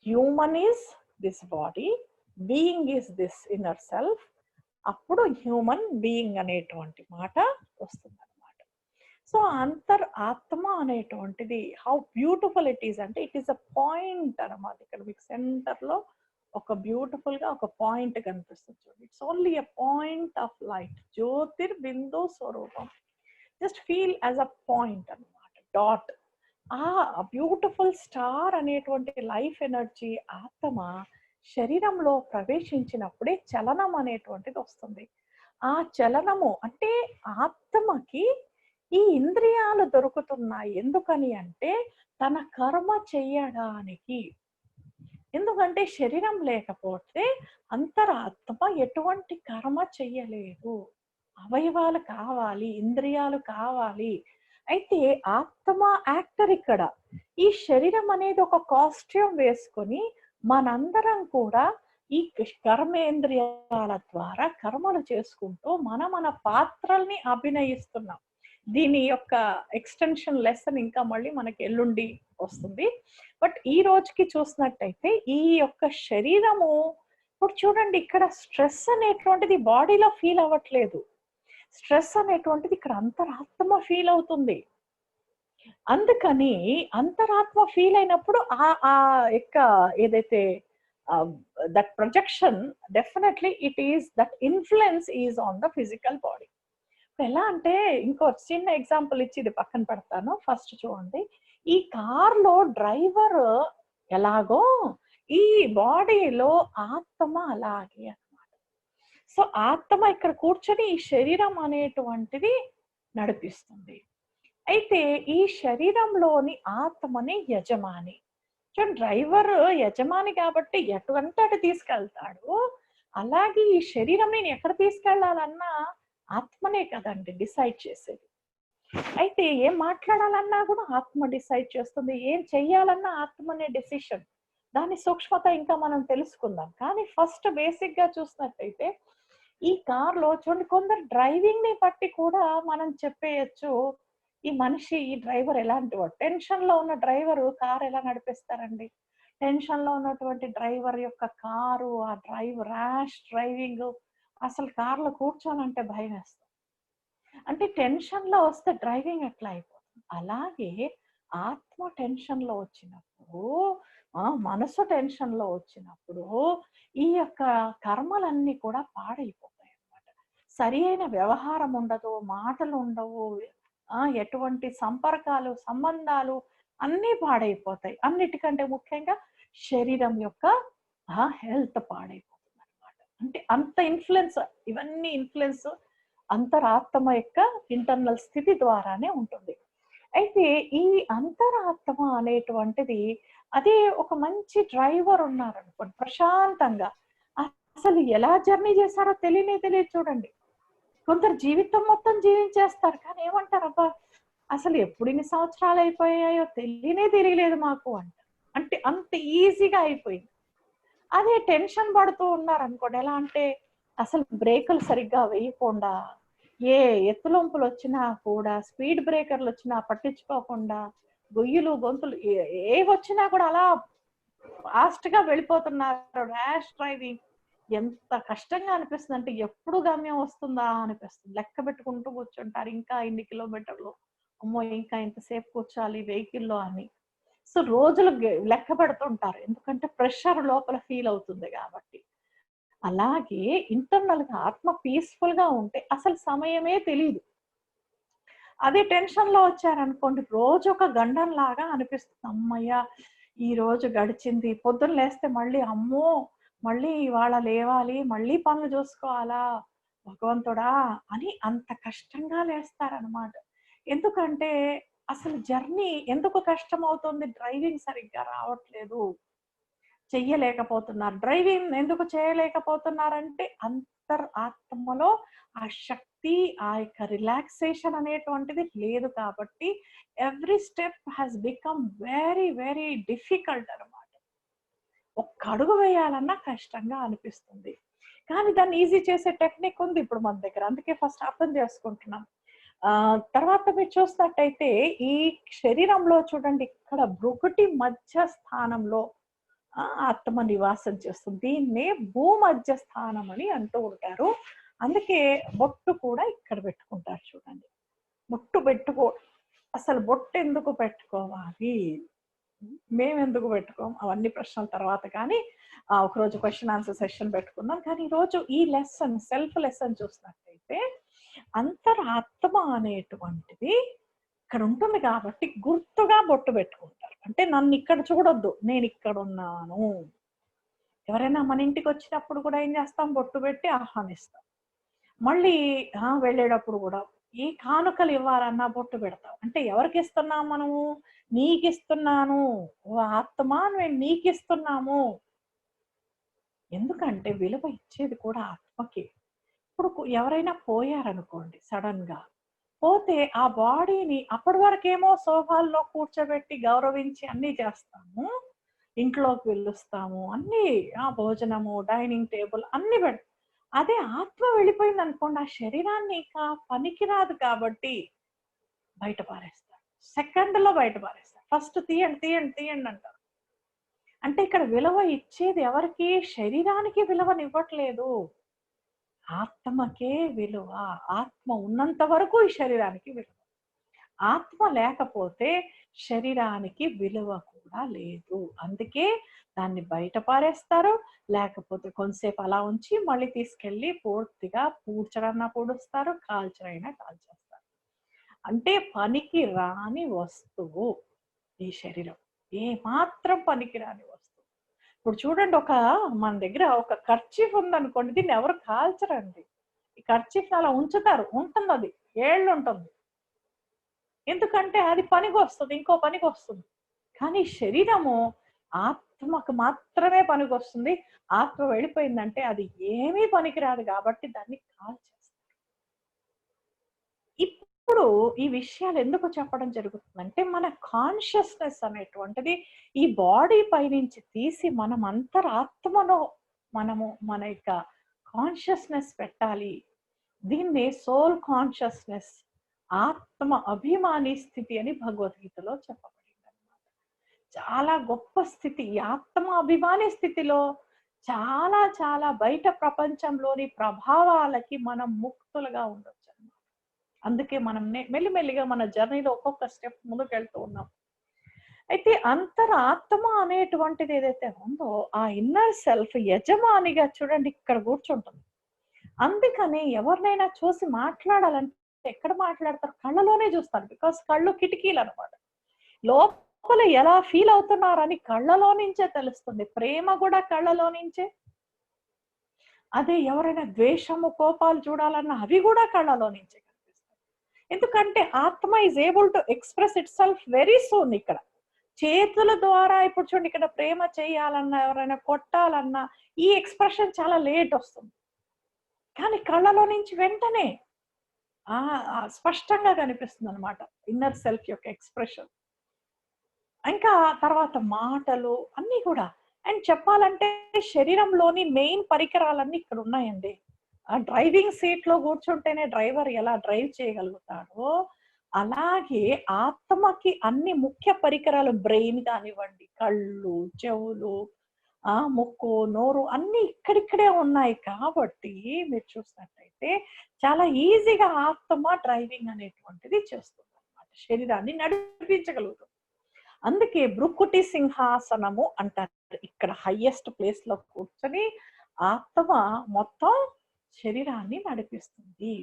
Human is this body, being is this inner self. అప్పుడు హ్యూమన్ బీయింగ్ అనేటువంటి మాట వస్తుంది అన్నమాట. సో ఆత్మ అనేటువంటిది హౌ బ్యూటిఫుల్ ఇట్ ఈస్ అంటే ఇట్ ఈస్ అ పాయింట్ అన్నమాట. ఇక్కడ మీకు సెంటర్ లో ఒక బ్యూటిఫుల్ గా ఒక పాయింట్ కనిపిస్తుంది చూడండి. It's only a point of light. జ్యోతిర్బిందు స్వరూపం. Just feel as a point అన్నమాట, డాట్. ఆ బ్యూటిఫుల్ స్టార్ అనేటువంటి లైఫ్ ఎనర్జీ ఆత్మ శరీరంలో ప్రవేశించినప్పుడే చలనం అనేటువంటిది వస్తుంది. ఆ చలనము అంటే ఆత్మకి ఈ ఇంద్రియాలు దొరుకుతున్నాయి. ఎందుకని అంటే తన కర్మ చెయ్యడానికి. ఎందుకంటే శరీరం లేకపోతే అంతరాత్మ ఎటువంటి కర్మ చెయ్యలేదు. అవయవాలు కావాలి, ఇంద్రియాలు కావాలి. అయితే ఆత్మ యాక్టర్ ఇక్కడ. ఈ శరీరం అనేది ఒక కాస్ట్యూమ్ వేసుకొని మనందరం కూడా ఈ కర్మేంద్రియాల ద్వారా కర్మలు చేసుకుంటూ మన పాత్రల్ని అభినయిస్తున్నాం. దీని యొక్క ఎక్స్టెన్షన్ లెసన్ ఇంకా మళ్ళీ మనకి ఎల్లుండి వస్తుంది. బట్ ఈ రోజుకి చూసినట్టయితే ఈ యొక్క శరీరము ఇప్పుడు చూడండి ఇక్కడ స్ట్రెస్ అనేటువంటిది బాడీలో ఫీల్ అవ్వట్లేదు. స్ట్రెస్ అనేటువంటిది ఇక్కడ అంతరాత్మ ఫీల్ అవుతుంది. అందుకని అంతరాత్మ ఫీల్ అయినప్పుడు ఆ యొక్క ఏదైతే that projection definitely it is that influence is on the physical body. ఎలా అంటే ఇంకో చిన్న ఎగ్జాంపుల్ ఇచ్చి ఇది పక్కన పెడతాను. ఫస్ట్ చూడండి, ఈ కార్ లో డ్రైవర్ ఎలాగో ఈ బాడీలో ఆత్మ అలాగే అన్నమాట. సో ఆత్మ ఇక్కడ కూర్చొని ఈ శరీరం అనేటువంటిది నడిపిస్తుంది. అయితే ఈ శరీరంలోని ఆత్మని యజమాని. చూడండి డ్రైవర్ యజమాని కాబట్టి ఎటువంటి అటు తీసుకెళ్తాడు. అలాగే ఈ శరీరం నేను ఎక్కడ తీసుకెళ్లాలన్నా ఆత్మనే కదండి డిసైడ్ చేసేది. అయితే ఏం మాట్లాడాలన్నా కూడా ఆత్మ డిసైడ్ చేస్తుంది. ఏం చెయ్యాలన్నా ఆత్మనే డెసిషన్. దాని సూక్ష్మత ఇంకా మనం తెలుసుకుందాం. కానీ ఫస్ట్ బేసిక్ గా చూసినట్టయితే ఈ కార్ లో చూడండి కొందరు డ్రైవింగ్ ని బట్టి కూడా మనం చెప్పేయచ్చు ఈ మనిషి ఈ డ్రైవర్ ఎలాంటి వాడు. టెన్షన్ లో ఉన్న డ్రైవర్ కార్ ఎలా నడిపిస్తారండి? టెన్షన్ లో ఉన్నటువంటి డ్రైవర్ యొక్క కారు ఆ ర్యాష్ డ్రైవింగ్ అసలు కార్లో కూర్చోనంటే భయం వేస్తుంది. అంటే టెన్షన్ లో వస్తే డ్రైవింగ్ ఎట్లా అయిపోతుంది. అలాగే ఆత్మ టెన్షన్ లో వచ్చినప్పుడు మనసు టెన్షన్ లో వచ్చినప్పుడు ఈ యొక్క కర్మలన్నీ కూడా పాడైపోతాయి అన్నమాట. సరి అయిన వ్యవహారం ఉండదు, మాటలు ఉండవు, ఎటువంటి సంపర్కాలు సంబంధాలు అన్నీ పాడైపోతాయి. అన్నిటికంటే ముఖ్యంగా శరీరం యొక్క హెల్త్ పాడైపోతుంది అన్నమాట. అంటే అంత ఇన్ఫ్లుయెన్స్, ఇవన్నీ ఇన్ఫ్లుయెన్స్ అంతరాత్మ యొక్క ఇంటర్నల్ స్థితి ద్వారానే ఉంటుంది. అయితే ఈ అంతరాత్మ అనేటువంటిది అదే ఒక మంచి డ్రైవర్ ఉన్నారనుకోండి ప్రశాంతంగా అసలు ఎలా జర్నీ చేశారో తెలియదు చూడండి. కొందరు జీవితం మొత్తం జీవించేస్తారు కానీ ఏమంటారు, అబ్బా అసలు ఎప్పుడు ఇన్ని సంవత్సరాలు అయిపోయాయో తెలియలేదు మాకు అంట. అంటే అంత ఈజీగా అయిపోయింది. అదే టెన్షన్ పడుతూ ఉన్నారు అనుకోండి, ఎలా అంటే అసలు బ్రేకులు సరిగ్గా వేయకుండా ఏ ఎత్తులొంపులు వచ్చినా కూడా స్పీడ్ బ్రేకర్లు వచ్చినా పట్టించుకోకుండా గొయ్యలు గొంతులు ఏవి వచ్చినా కూడా అలా ఫాస్ట్ గా వెళ్ళిపోతున్నారు. ర్యాష్ డ్రైవింగ్ ఎంత కష్టంగా అనిపిస్తుంది అంటే ఎప్పుడు గమ్యం వస్తుందా అనిపిస్తుంది. లెక్క పెట్టుకుంటూ కూర్చుంటారు. ఇంకా ఇన్ని కిలోమీటర్లు, అమ్మో ఇంకా ఇంతసేపు కూర్చోాలి వెహికల్లో అని. సో రోజులు లెక్క పెడుతుంటారు. ఎందుకంటే ప్రెషర్ లోపల ఫీల్ అవుతుంది కాబట్టి. అలాగే ఇంటర్నల్ గా ఆత్మ పీస్ఫుల్ గా ఉంటే అసలు సమయమే తెలీదు. అదే టెన్షన్ లో వచ్చారనుకోండి, రోజు ఒక గండం లాగా అనిపిస్తుంది. అమ్మయ్య ఈ రోజు గడిచింది. పొద్దున్న లేస్తే మళ్ళీ అమ్మో మళ్ళీ ఇవాళ లేవాలి, మళ్ళీ పనులు చూసుకోవాలా భగవంతుడా అని అంత కష్టంగా లేస్తారనమాట. ఎందుకంటే అసలు జర్నీ ఎందుకు కష్టం అవుతుంది? డ్రైవింగ్ సరిగ్గా రావట్లేదు, చెయ్యలేకపోతున్నారు. డ్రైవింగ్ ఎందుకు చేయలేకపోతున్నారంటే ఆత్మలో ఆ శక్తి, ఆ యొక్క రిలాక్సేషన్ అనేటువంటిది లేదు కాబట్టి every step has become very very difficult అనమాట. ఒక్క అడుగు వేయాలన్నా కష్టంగా అనిపిస్తుంది. కానీ దాన్ని ఈజీ చేసే టెక్నిక్ ఉంది ఇప్పుడు మన దగ్గర. అందుకే ఫస్ట్ అర్థం చేసుకుంటున్నాం. తర్వాత మీరు చూసినట్టయితే ఈ శరీరంలో చూడండి, ఇక్కడ భృకుటి మధ్య స్థానంలో ఆత్మ నివాసం చేస్తుంది. దీన్నే భూమధ్య స్థానం అని అంటూ ఉంటారు. అందుకే బొట్టు కూడా ఇక్కడ పెట్టుకుంటారు చూడండి. బొట్టు అసలు బొట్టు ఎందుకు పెట్టుకోవాలి, మేమెందుకు పెట్టుకోం, అవన్నీ ప్రశ్నల తర్వాత కానీ ఒకరోజు క్వశ్చన్ ఆన్సర్ సెషన్ పెట్టుకుందాం. కానీ ఈరోజు ఈ లెసన్ సెల్ఫ్ లెసన్ చూసినట్టయితే అంతరాత్మ అనేటువంటిది ఇక్కడ ఉంటుంది కాబట్టి గుర్తుగా బొట్టు పెట్టుకుంటారు. అంటే నన్ను ఇక్కడ చూడొద్దు, నేను ఇక్కడ ఉన్నాను. ఎవరైనా మన ఇంటికి వచ్చినప్పుడు కూడా ఏం చేస్తాం? బొట్టు పెట్టి ఆహ్వానిస్తాం. మళ్ళీ వెళ్ళేటప్పుడు కూడా ఏ కానుకలు ఇవ్వాలన్నా బొట్టు పెడతాం. అంటే ఎవరికి ఇస్తున్నాం మనము? నీకు ఇస్తున్నాను, ఓ ఆత్మ నేను నీకు ఇస్తున్నాము. ఎందుకంటే విలువ ఇచ్చేది కూడా ఆత్మకి. ఇప్పుడు ఎవరైనా పోయారనుకోండి, సడన్ గా పోతే ఆ బాడీని అప్పటి వరకేమో సోఫాల్లో కూర్చోబెట్టి గౌరవించి అన్ని చేస్తాము, ఇంట్లోకి పిలుస్తాము, అన్ని భోజనము, డైనింగ్ టేబుల్ అన్ని పెడతాం. అదే ఆత్మ వెళ్ళిపోయింది అనుకోండి, ఆ శరీరాన్ని ఇక పనికిరాదు కాబట్టి బయట పారేస్తారు. సెకండ్ లో బయట పారేస్తారు. ఫస్ట్ తీయండి తీయండి తీయండి అంటారు. అంటే ఇక్కడ విలువ ఇచ్చేది ఎవరికి? శరీరానికి విలువనివ్వట్లేదు, ఆత్మకే విలువ. ఆత్మ ఉన్నంత వరకు ఈ శరీరానికి విలువ. ఆత్మ లేకపోతే శరీరానికి విలువ కూడా లేదు. అందుకే దాన్ని బయట పారేస్తారు. లేకపోతే కొంతసేపు అలా ఉంచి మళ్ళీ తీసుకెళ్ళి పూర్తిగా పూడ్చడన్నా పూడుస్తారు, కాల్చరైనా కాల్చేస్తారు. అంటే పనికి రాని వస్తువు ఈ శరీరం, ఏ మాత్రం పనికి రాని వస్తువు. ఇప్పుడు చూడండి, మన దగ్గర ఒక కర్చీఫ్ ఉందనుకోండి, దీన్ని ఎవరు కాల్చరండి. ఈ కర్చీఫ్ అలా ఉంచుతారు, ఉంటుంది, అది ఏళ్ళు ఉంటుంది. ఎందుకంటే అది పనికి వస్తుంది, ఇంకో పనికి వస్తుంది. కానీ శరీరము ఆత్మకు మాత్రమే పనికి వస్తుంది. ఆత్మ వెళ్ళిపోయిందంటే అది ఏమీ పనికిరాదు కాబట్టి దాన్ని కాల్చేస్తారు. ఇప్పుడు ఈ విషయాలు ఎందుకు చెప్పడం జరుగుతుందంటే, మన కాన్షియస్నెస్ అనేటువంటిది ఈ బాడీ పైనుంచి తీసి మనం అంతరాత్మలో మనము మన యొక్క కాన్షియస్నెస్ పెట్టాలి. దీన్నే సోల్ కాన్షియస్నెస్, ఆత్మ అభిమాని స్థితి అని భగవద్గీతలో చెప్పబడింది అన్నమాట. చాలా గొప్ప స్థితి. ఈ ఆత్మ అభిమాని స్థితిలో చాలా చాలా బయట ప్రపంచంలోని ప్రభావాలకి మనం ముక్తులుగా ఉండొచ్చు అన్నమాట. అందుకే మనం మెల్లిమెల్లిగా మన జర్నీలో ఒక్కొక్క స్టెప్ ముందుకు వెళ్తూ ఉన్నాం. అయితే అంతరాత్మ అనేటువంటిది ఏదైతే ఉందో, ఆ ఇన్నర్ సెల్ఫ్ యజమానిగా చూడండి ఇక్కడ కూర్చుంటుంది. అందుకని ఎవరినైనా చూసి మాట్లాడాలంటే ఎక్కడ మాట్లాడతారు? కళ్ళలోనే చూస్తారు. బికాస్ కళ్ళు కిటికీలు అనమాట. లోపల ఎలా ఫీల్ అవుతున్నారని కళ్ళలో నుంచే తెలుస్తుంది. ప్రేమ కూడా కళ్ళలో నుంచే. అదే ఎవరైనా ద్వేషము, కోపాలు చూడాలన్నా అవి కూడా కళ్ళలో నుంచే కనిపిస్తాయి. ఎందుకంటే ఆత్మ is able to express it self very soon. ఇక్కడ చేతుల ద్వారా ఇప్పుడు చూడండి, ఇక్కడ ప్రేమ చేయాలన్నా, ఎవరైనా కొట్టాలన్నా ఈ ఎక్స్ప్రెషన్ చాలా లేట్ వస్తుంది. కానీ కళ్ళలో నుంచి వెంటనే స్పష్టంగా కనిపిస్తుంది అనమాట ఇన్నర్ సెల్ఫ్ యొక్క ఎక్స్ప్రెషన్. ఇంకా తర్వాత మాటలు అన్ని కూడా. అండ్ చెప్పాలంటే శరీరంలోని మెయిన్ పరికరాలన్నీ ఇక్కడ ఉన్నాయండి. ఆ డ్రైవింగ్ సీట్ లో కూర్చుంటేనే డ్రైవర్ ఎలా డ్రైవ్ చేయగలుగుతాడో, అలాగే ఆత్మకి అన్ని ముఖ్య పరికరాలు బ్రెయిన్ కానివ్వండి, కళ్ళు, చెవులు, ముక్కు, నోరు అన్ని ఇక్కడిక్కడే ఉన్నాయి కాబట్టి మీరు చూసినట్టయితే చాలా ఈజీగా ఆత్మ డ్రైవింగ్ అనేటువంటిది చేస్తుంది అన్నమాట. శరీరాన్ని నడిపించగలుగుతుంది. అందుకే భృకుటి సింహాసనము అంటారు. ఇక్కడ హైయెస్ట్ ప్లేస్ లో కూర్చొని ఆత్మ మొత్తం శరీరాన్ని నడిపిస్తుంది.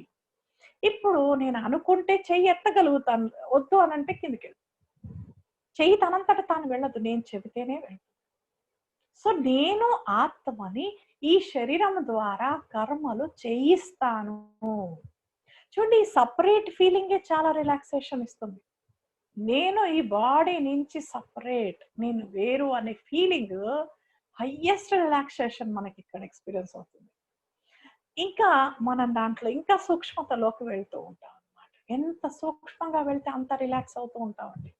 ఇప్పుడు నేను అనుకుంటే చెయ్యి ఎత్తగలుగుతాను, వద్దు అనంటే కిందికి వెళ్తాను. చెయ్యి తనంతట తాను వెళ్ళదు, నేను చెబితేనే వెళ్తాను. సో నేను ఆత్మని ఈ శరీరం ద్వారా కర్మలు చేయిస్తాను. చూడండి, ఈ సపరేట్ ఫీలింగే చాలా రిలాక్సేషన్ ఇస్తుంది. నేను ఈ బాడీ నుంచి సపరేట్, నేను వేరు అనే ఫీలింగ్ హైయెస్ట్ రిలాక్సేషన్ మనకి ఇక్కడ ఎక్స్పీరియన్స్ అవుతుంది. ఇంకా మనం దాంట్లో ఇంకా సూక్ష్మతలోకి వెళ్తూ ఉంటాం అన్నమాట. ఎంత సూక్ష్మంగా వెళ్తే అంత రిలాక్స్ అవుతూ ఉంటామండి.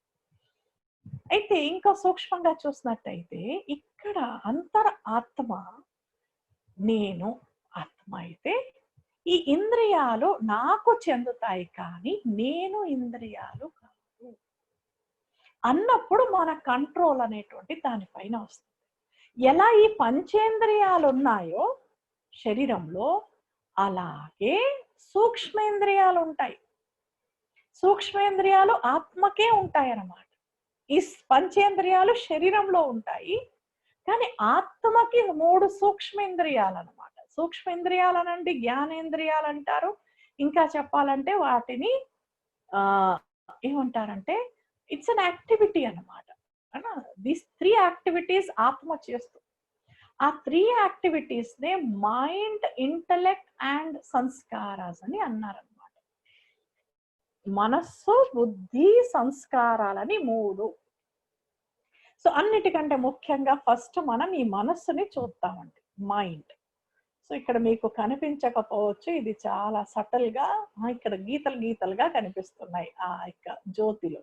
అయితే ఇంకా సూక్ష్మంగా చూసినట్టయితే ఇక్కడ అంతర ఆత్మ, నేను ఆత్మ అయితే ఈ ఇంద్రియాలు నాకు చెందుతాయి కానీ నేను ఇంద్రియాలు కాదు అన్నప్పుడు మన కంట్రోల్ అనేటువంటి దానిపైన వస్తుంది. ఎలా ఈ పంచేంద్రియాలు ఉన్నాయో శరీరంలో, అలాగే సూక్ష్మేంద్రియాలు ఉంటాయి. సూక్ష్మేంద్రియాలు ఆత్మకే ఉంటాయి అన్నమాట. ఈ పంచేంద్రియాలు శరీరంలో ఉంటాయి కానీ ఆత్మకి 3 సూక్ష్మేంద్రియాలు అన్నమాట. సూక్ష్మేంద్రియాలు అనండి జ్ఞానేంద్రియాలు అంటారు. ఇంకా చెప్పాలంటే వాటిని ఏమంటారంటే ఇట్స్ అన్ యాక్టివిటీ అన్నమాట. దీస్ 3 యాక్టివిటీస్ ఆత్మ చేస్తుంది. ఆ 3 యాక్టివిటీస్ నే మైండ్, ఇంటలెక్ట్ అండ్ సంస్కారాస్ అని అన్నారన్నమాట. మనస్సు, బుద్ధి, సంస్కారాలని 3. సో అన్నిటికంటే ముఖ్యంగా ఫస్ట్ మనం ఈ మనస్సుని చూద్దామండి, మైండ్. సో ఇక్కడ మీకు కనిపించకపోవచ్చు, ఇది చాలా సటల్ గా ఇక్కడ గీతలు గీతలుగా కనిపిస్తున్నాయి ఆ యొక్క జ్యోతిలో.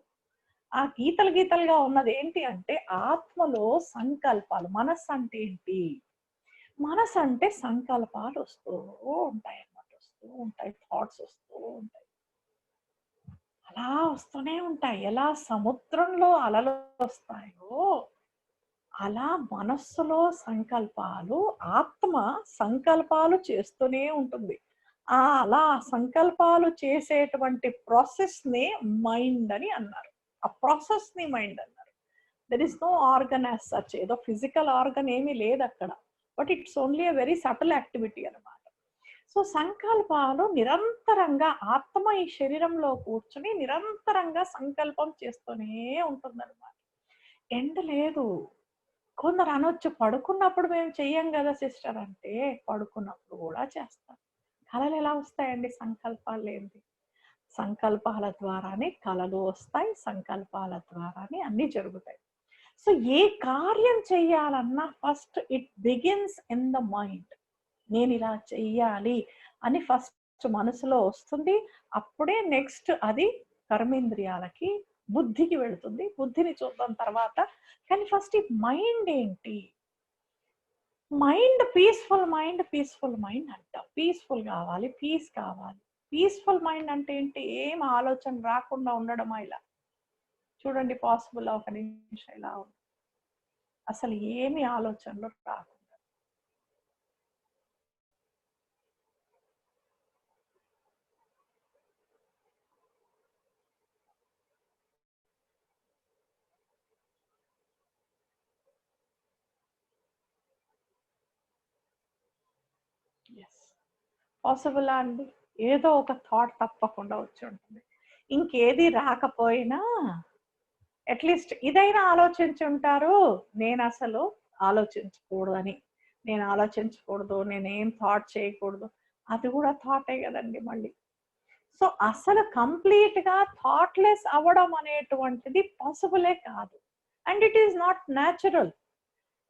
ఆ గీతలు గీతలుగా ఉన్నది ఏంటి అంటే ఆత్మలో సంకల్పాలు. మనస్సు అంటే ఏంటి? మనస్సు అంటే సంకల్పాలు వస్తూ ఉంటాయి అన్నమాట. వస్తూ ఉంటాయి, థాట్స్ వస్తూ ఉంటాయి, అలా వస్తూనే ఉంటాయి. ఎలా సముద్రంలో అలలు వస్తాయో అలా మనస్సులో సంకల్పాలు, ఆత్మ సంకల్పాలు చేస్తూనే ఉంటుంది. అలా సంకల్పాలు చేసేటువంటి ప్రాసెస్ ని మైండ్ అని అన్నారు. ఆ ప్రాసెస్ ని మైండ్ అన్నారు. There is no organ as such. ఏదో ఫిజికల్ ఆర్గన్ ఏమీ లేదు అక్కడ, but it's only a very subtle activity అన్నమాట. సో సంకల్పాలు నిరంతరంగా ఆత్మ ఈ శరీరంలో కూర్చుని నిరంతరంగా సంకల్పం చేస్తూనే ఉంటుందన్నమాట. ఎండ్ లేదు. కొందరు అనొచ్చు, పడుకున్నప్పుడు మేము చెయ్యం కదా సిస్టర్ అంటే, పడుకున్నప్పుడు కూడా చేస్తాం. కళలు ఎలా వస్తాయండి సంకల్పాలు లేనిది? సంకల్పాల ద్వారానే కళలు వస్తాయి, సంకల్పాల ద్వారానే అన్ని జరుగుతాయి. సో ఏ కార్యం చెయ్యాలన్నా first it begins in the mind. నేను ఇలా చెయ్యాలి అని ఫస్ట్ మనసులో వస్తుంది. అప్పుడే నెక్స్ట్ అది కర్మేంద్రియాలకి, బుద్ధికి వెళుతుంది. బుద్ధిని చూద్దాం తర్వాత. కానీ ఫస్ట్ ఈ మైండ్ ఏంటి? Mind peaceful mind, peaceful mind అంటాం. పీస్ఫుల్ కావాలి, పీస్ కావాలి. పీస్ఫుల్ మైండ్ అంటే ఏంటి? ఏం ఆలోచన రాకుండా ఉండడమా? ఇలా చూడండి, పాసిబుల్ ఒక నిమిషం ఇలా ఉంది, అసలు ఏమి ఆలోచనలు రాకుండా. పాసిబుల్ అండి? ఏదో ఒక థాట్ తప్పకుండా వచ్చి ఉంటుంది. ఇంకేది రాకపోయినా అట్లీస్ట్ ఇదైనా ఆలోచించి ఉంటారు, నేను అసలు ఆలోచించకూడదని, నేను ఆలోచించకూడదు, నేనేం థాట్ చేయకూడదు. అది కూడా థాటే కదండి మళ్ళీ. సో అసలు కంప్లీట్ గా థాట్లెస్ అవ్వడం అనేటువంటిది పాసిబులే కాదు. And it is not natural.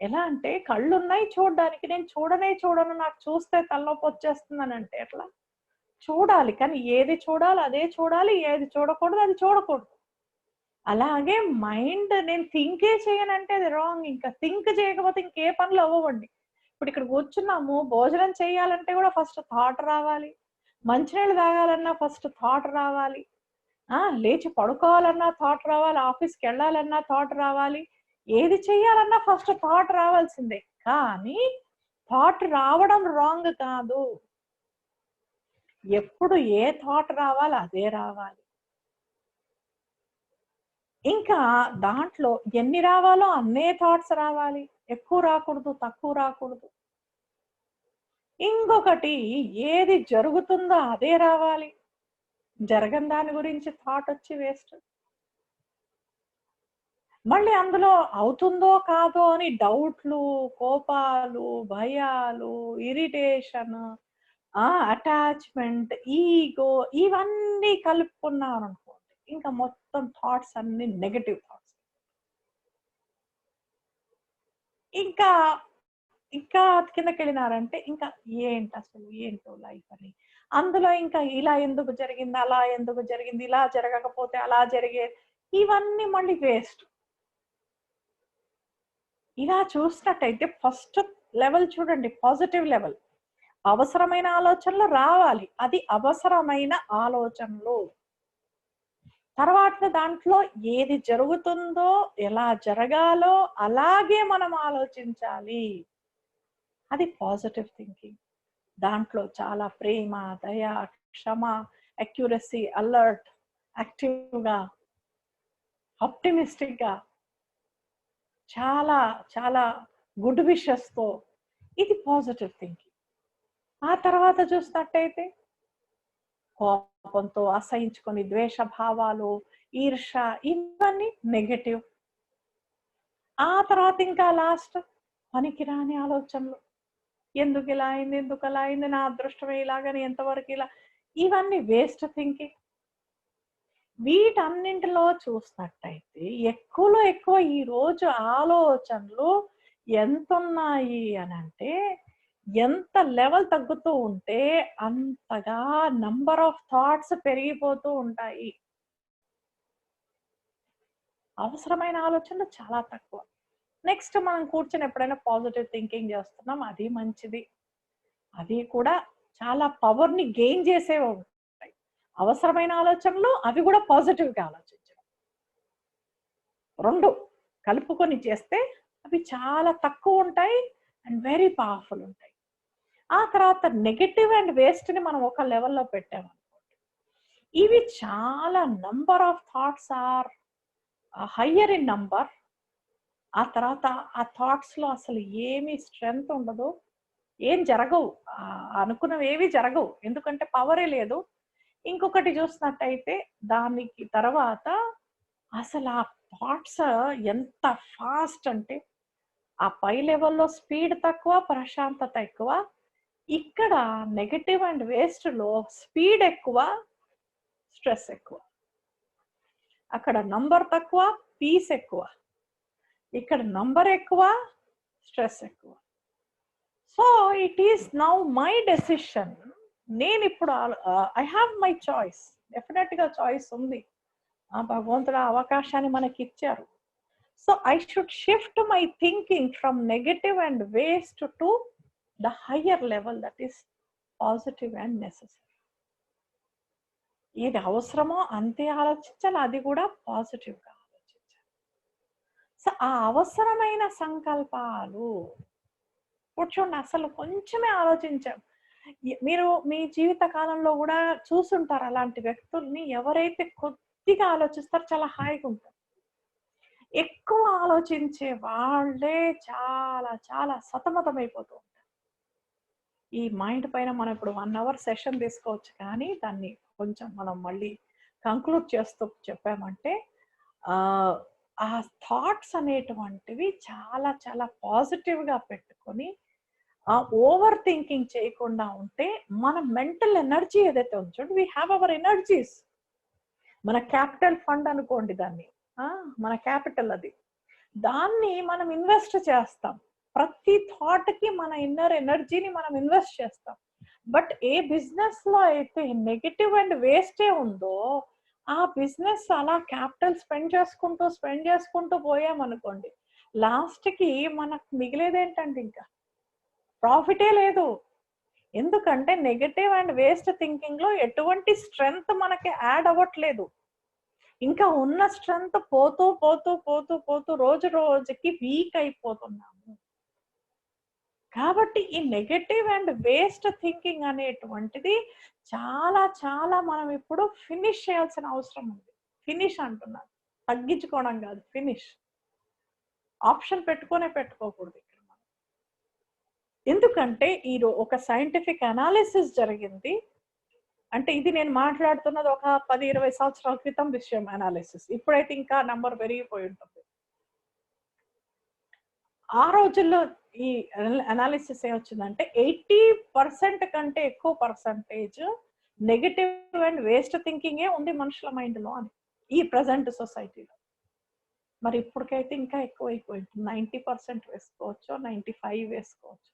ఎలా అంటే కళ్ళు ఉన్నాయి చూడడానికి, నేను చూడను, నాకు చూస్తే తలనొప్పి వచ్చేస్తుందని అంటే ఎట్లా? చూడాలి, కానీ ఏది చూడాలి అదే చూడాలి, ఏది చూడకూడదు అది చూడకూడదు. అలాగే మైండ్ నేను థింకే చేయనంటే అది రాంగ్. ఇంకా థింక్ చేయకపోతే ఇంకే పనులు అవ్వండి. ఇప్పుడు ఇక్కడ కూర్చున్నాము, భోజనం చేయాలంటే కూడా ఫస్ట్ థాట్ రావాలి, మంచినీళ్ళు తాగాలన్నా ఫస్ట్ థాట్ రావాలి, లేచి పడుకోవాలన్నా థాట్ రావాలి, ఆఫీస్కి వెళ్ళాలన్నా థాట్ రావాలి, ఏది చెయ్యాలన్నా ఫస్ట్ థాట్ రావాల్సిందే. కానీ థాట్ రావడం రాంగ్ కాదు. ఎప్పుడు ఏ థాట్ రావాలో అదే రావాలి. ఇంకా దాంట్లో ఎన్ని రావాలో అన్నే థాట్స్ రావాలి. ఎక్కువ రాకూడదు, తక్కువ రాకూడదు. ఇంకొకటి, ఏది జరుగుతుందో అదే రావాలి. జరగని దాని గురించి థాట్ వచ్చి వేస్ట్. మళ్ళీ అందులో అవుతుందో కాదో అని డౌట్లు, కోపాలు, భయాలు, ఇరిటేషన్, అటాచ్మెంట్, ఈగో, ఇవన్నీ కలుపుకున్నారనుకోండి, ఇంకా మొత్తం థాట్స్ అన్ని నెగటివ్ థాట్స్. ఇంకా ఇంకా కిందకి వెళ్ళినారంటే ఇంకా ఏంటి అసలు, ఏంటో లైఫ్ అని, అందులో ఇంకా ఇలా ఎందుకు జరిగింది, అలా ఎందుకు జరిగింది, ఇలా జరగకపోతే అలా జరిగేది, ఇవన్నీ మళ్ళీ వేస్ట్. ఇలా చూసినట్టయితే ఫస్ట్ లెవెల్ చూడండి, పాజిటివ్ లెవెల్. అవసరమైన ఆలోచనలు రావాలి, అది అవసరమైన ఆలోచనలు. తర్వాత దాంట్లో ఏది జరుగుతుందో, ఎలా జరగాలో అలాగే మనం ఆలోచించాలి. అది పాజిటివ్ థింకింగ్. దాంట్లో చాలా ప్రేమ, దయ, క్షమ, అక్యురసీ, అలర్ట్, యాక్టివ్గా, ఆప్టిమిస్టిక్గా, చాలా చాలా గుడ్ విషెస్తో, ఇది పాజిటివ్ థింకింగ్. ఆ తర్వాత చూసినట్టయితే కోపంతో, అసహించుకొని, ద్వేష భావాలు, ఈర్ష, ఇవన్నీ నెగటివ్. ఆ తర్వాత ఇంకా లాస్ట్ పనికిరాని ఆలోచనలు. ఎందుకు ఇలా అయింది, ఎందుకు అలా అయింది, నా అదృష్టమే ఇలాగని, ఎంతవరకు ఇలా, ఇవన్నీ వేస్ట్ థింకింగ్. వీటన్నింటిలో చూసినట్టయితే ఎక్కువలో ఎక్కువ ఈ రోజు ఆలోచనలు ఎంత ఉన్నాయి అని అంటే, ఎంత లెవెల్ తగ్గుతూ ఉంటే అంతగా నంబర్ ఆఫ్ థాట్స్ పెరిగిపోతూ ఉంటాయి. అవసరమైన ఆలోచనలు చాలా తక్కువ. నెక్స్ట్ మనం కూర్చొని ఎప్పుడైనా పాజిటివ్ థింకింగ్ చేస్తున్నాం, అది మంచిది. అది కూడా చాలా పవర్ ని గెయిన్ చేసేవి ఉంటాయి. అవసరమైన ఆలోచనలు, అవి కూడా పాజిటివ్ గా ఆలోచించడం, రెండు కలుపుకొని చేస్తే అవి చాలా తక్కువ ఉంటాయి అండ్ వెరీ పవర్ఫుల్ ఉంటాయి. ఆ తర్వాత నెగటివ్ అండ్ వేస్ట్ ని మనం ఒక లెవెల్లో పెట్టామనుకోండి, ఇవి చాలా number of thoughts are higher in number. ఆ తర్వాత ఆ థాట్స్ లో అసలు ఏమీ స్ట్రెంగ్త్ ఉండదు, ఏం జరగవు, అనుకున్నవి ఏవి జరగవు, ఎందుకంటే పవరే లేదు. ఇంకొకటి చూసినట్టయితే దానికి తర్వాత అసలు ఆ థాట్స్ ఎంత ఫాస్ట్ అంటే, ఆ పై లెవెల్లో స్పీడ్ తక్కువ, ప్రశాంతత ఎక్కువ. ఇక్కడ నెగటివ్ అండ్ వేస్ట్ లో స్పీడ్ ఎక్కువ, స్ట్రెస్ ఎక్కువ. అక్కడ నంబర్ తక్కువ, పీస్ ఎక్కువ. ఇక్కడ నంబర్ ఎక్కువ, స్ట్రెస్ ఎక్కువ. So it is now my decision. నేను ఇప్పుడు I have my choice. Definite గా చాయిస్ ఉంది. ఆ భగవంతుడు అవకాశాన్ని మనకి ఇచ్చారు. So I should shift my thinking from negative and waste to the higher level, that is positive and necessary. ఏది అవసరమో అంతే ఆలోచించాలి, అది కూడా పాజిటివ్ గా ఆలోచించాలి. సో ఆ అవసరమైన సంకల్పాలు కూర్చోండి, అసలు కొంచెమే ఆలోచించాం. మీరు మీ జీవిత కాలంలో కూడా చూసుంటారు అలాంటి వ్యక్తుల్ని. ఎవరైతే కొద్దిగా ఆలోచిస్తారో చాలా హాయిగా ఉంటారు. ఎక్కువ ఆలోచించే వాళ్ళే చాలా చాలా సతమతమైపోతూ ఉంటారు. ఈ మైండ్ పైన మనం ఇప్పుడు 1 hour సెషన్ తీసుకోవచ్చు, కానీ దాన్ని కొంచెం మనం మళ్ళీ కంక్లూడ్ చేస్తూ చెప్పామంటే, ఆ థాట్స్ అనేటువంటివి చాలా చాలా పాజిటివ్ గా పెట్టుకొని ఆ ఓవర్ థింకింగ్ చేయకుండా ఉంటే మన మెంటల్ ఎనర్జీ ఏదైతే ఉందో, వీ హ్యావ్ అవర్ ఎనర్జీస్. మన క్యాపిటల్ ఫండ్ అనుకోండి దాన్ని, మన క్యాపిటల్ అది. దాన్ని మనం ఇన్వెస్ట్ చేస్తాం. ప్రతి థాట్ కి మన ఇన్నర్ ఎనర్జీని మనం ఇన్వెస్ట్ చేస్తాం. బట్ ఏ బిజినెస్ లో అయితే నెగటివ్ అండ్ వేస్టే ఉందో, ఆ బిజినెస్ అలా క్యాపిటల్ స్పెండ్ చేసుకుంటూ పోయామనుకోండి, లాస్ట్ కి మనకు మిగిలేదేంటండి, ఇంకా ప్రాఫిటే లేదు. ఎందుకంటే నెగటివ్ అండ్ వేస్ట్ థింకింగ్ లో ఎటువంటి స్ట్రెంగ్త్ మనకి యాడ్ అవ్వట్లేదు. ఇంకా ఉన్న స్ట్రెంత్ పోతూ పోతూ పోతూ పోతూ రోజు రోజుకి వీక్ అయిపోతున్నాము. కాబట్టి ఈ నెగటివ్ అండ్ వేస్ట్ థింకింగ్ అనేటువంటిది చాలా చాలా మనం ఇప్పుడు ఫినిష్ చేయాల్సిన అవసరం ఉంది. ఫినిష్ అంటున్నాను, తగ్గించుకోవడం కాదు, ఫినిష్. ఆప్షన్ పెట్టుకోకూడదు ఇక్కడ మనం. ఎందుకంటే ఒక సైంటిఫిక్ అనాలిసిస్ జరిగింది. అంటే ఇది నేను మాట్లాడుతున్నది ఒక 10-20 సంవత్సరాల క్రితం విషయం అనాలిసిస్. ఇప్పుడైతే ఇంకా నంబర్ పెరిగిపోయి ఉంటుంది. ఆ రోజుల్లో ఈ అనాలిసిస్ ఏమొచ్చిందంటే 80% కంటే ఎక్కువ పర్సంటేజ్ నెగటివ్ అండ్ వేస్ట్ థింకింగే ఉంది మనుషుల మైండ్ లో అని, ఈ ప్రజెంట్ సొసైటీలో. మరి ఇప్పటికైతే ఇంకా ఎక్కువైపోయింది. 90% వేసుకోవచ్చు, 95 వేసుకోవచ్చు.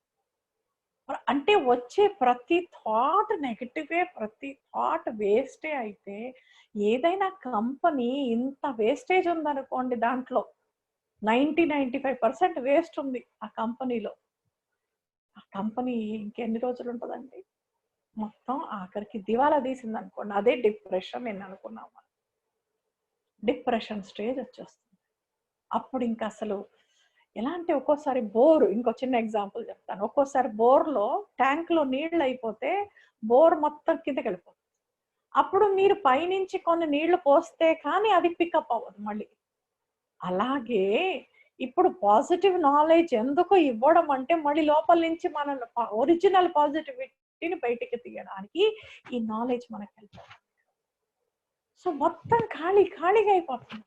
అంటే వచ్చే ప్రతి థాట్ నెగటివే, ప్రతి థాట్ వేస్టే అయితే ఏదైనా కంపెనీ ఇంత వేస్టేజ్ ఉందనుకోండి, దాంట్లో 90-95% వేస్ట్ ఉంది ఆ కంపెనీలో. ఆ కంపెనీ ఇంకెన్ని రోజులు ఉంటుందండి? మొత్తం ఆఖరికి దివాలా తీసింది అనుకోండి, అదే డిప్రెషన్ నేను అనుకున్నాం. డిప్రెషన్ స్టేజ్ వచ్చేస్తుంది. అప్పుడు ఇంకా అసలు ఎలా అంటే ఒక్కోసారి బోర్, ఇంకో చిన్న ఎగ్జాంపుల్ చెప్తాను. ఒక్కోసారి బోర్లో ట్యాంక్లో నీళ్ళు అయిపోతే బోర్ మొత్తం కిందకి వెళ్ళిపోతుంది. అప్పుడు మీరు పైనుంచి కొన్ని నీళ్లు పోస్తే కానీ అది పికప్ అవ్వదు మళ్ళీ. అలాగే ఇప్పుడు పాజిటివ్ నాలెడ్జ్ ఎందుకు ఇవ్వడం అంటే మళ్ళీ లోపల నుంచి మన ఒరిజినల్ పాజిటివిటీని బయటికి తీయడానికి ఈ నాలెడ్జ్ మనకు హెల్ప్ అవుతుంది. సో మొత్తం ఖాళీగా అయిపోతుంది.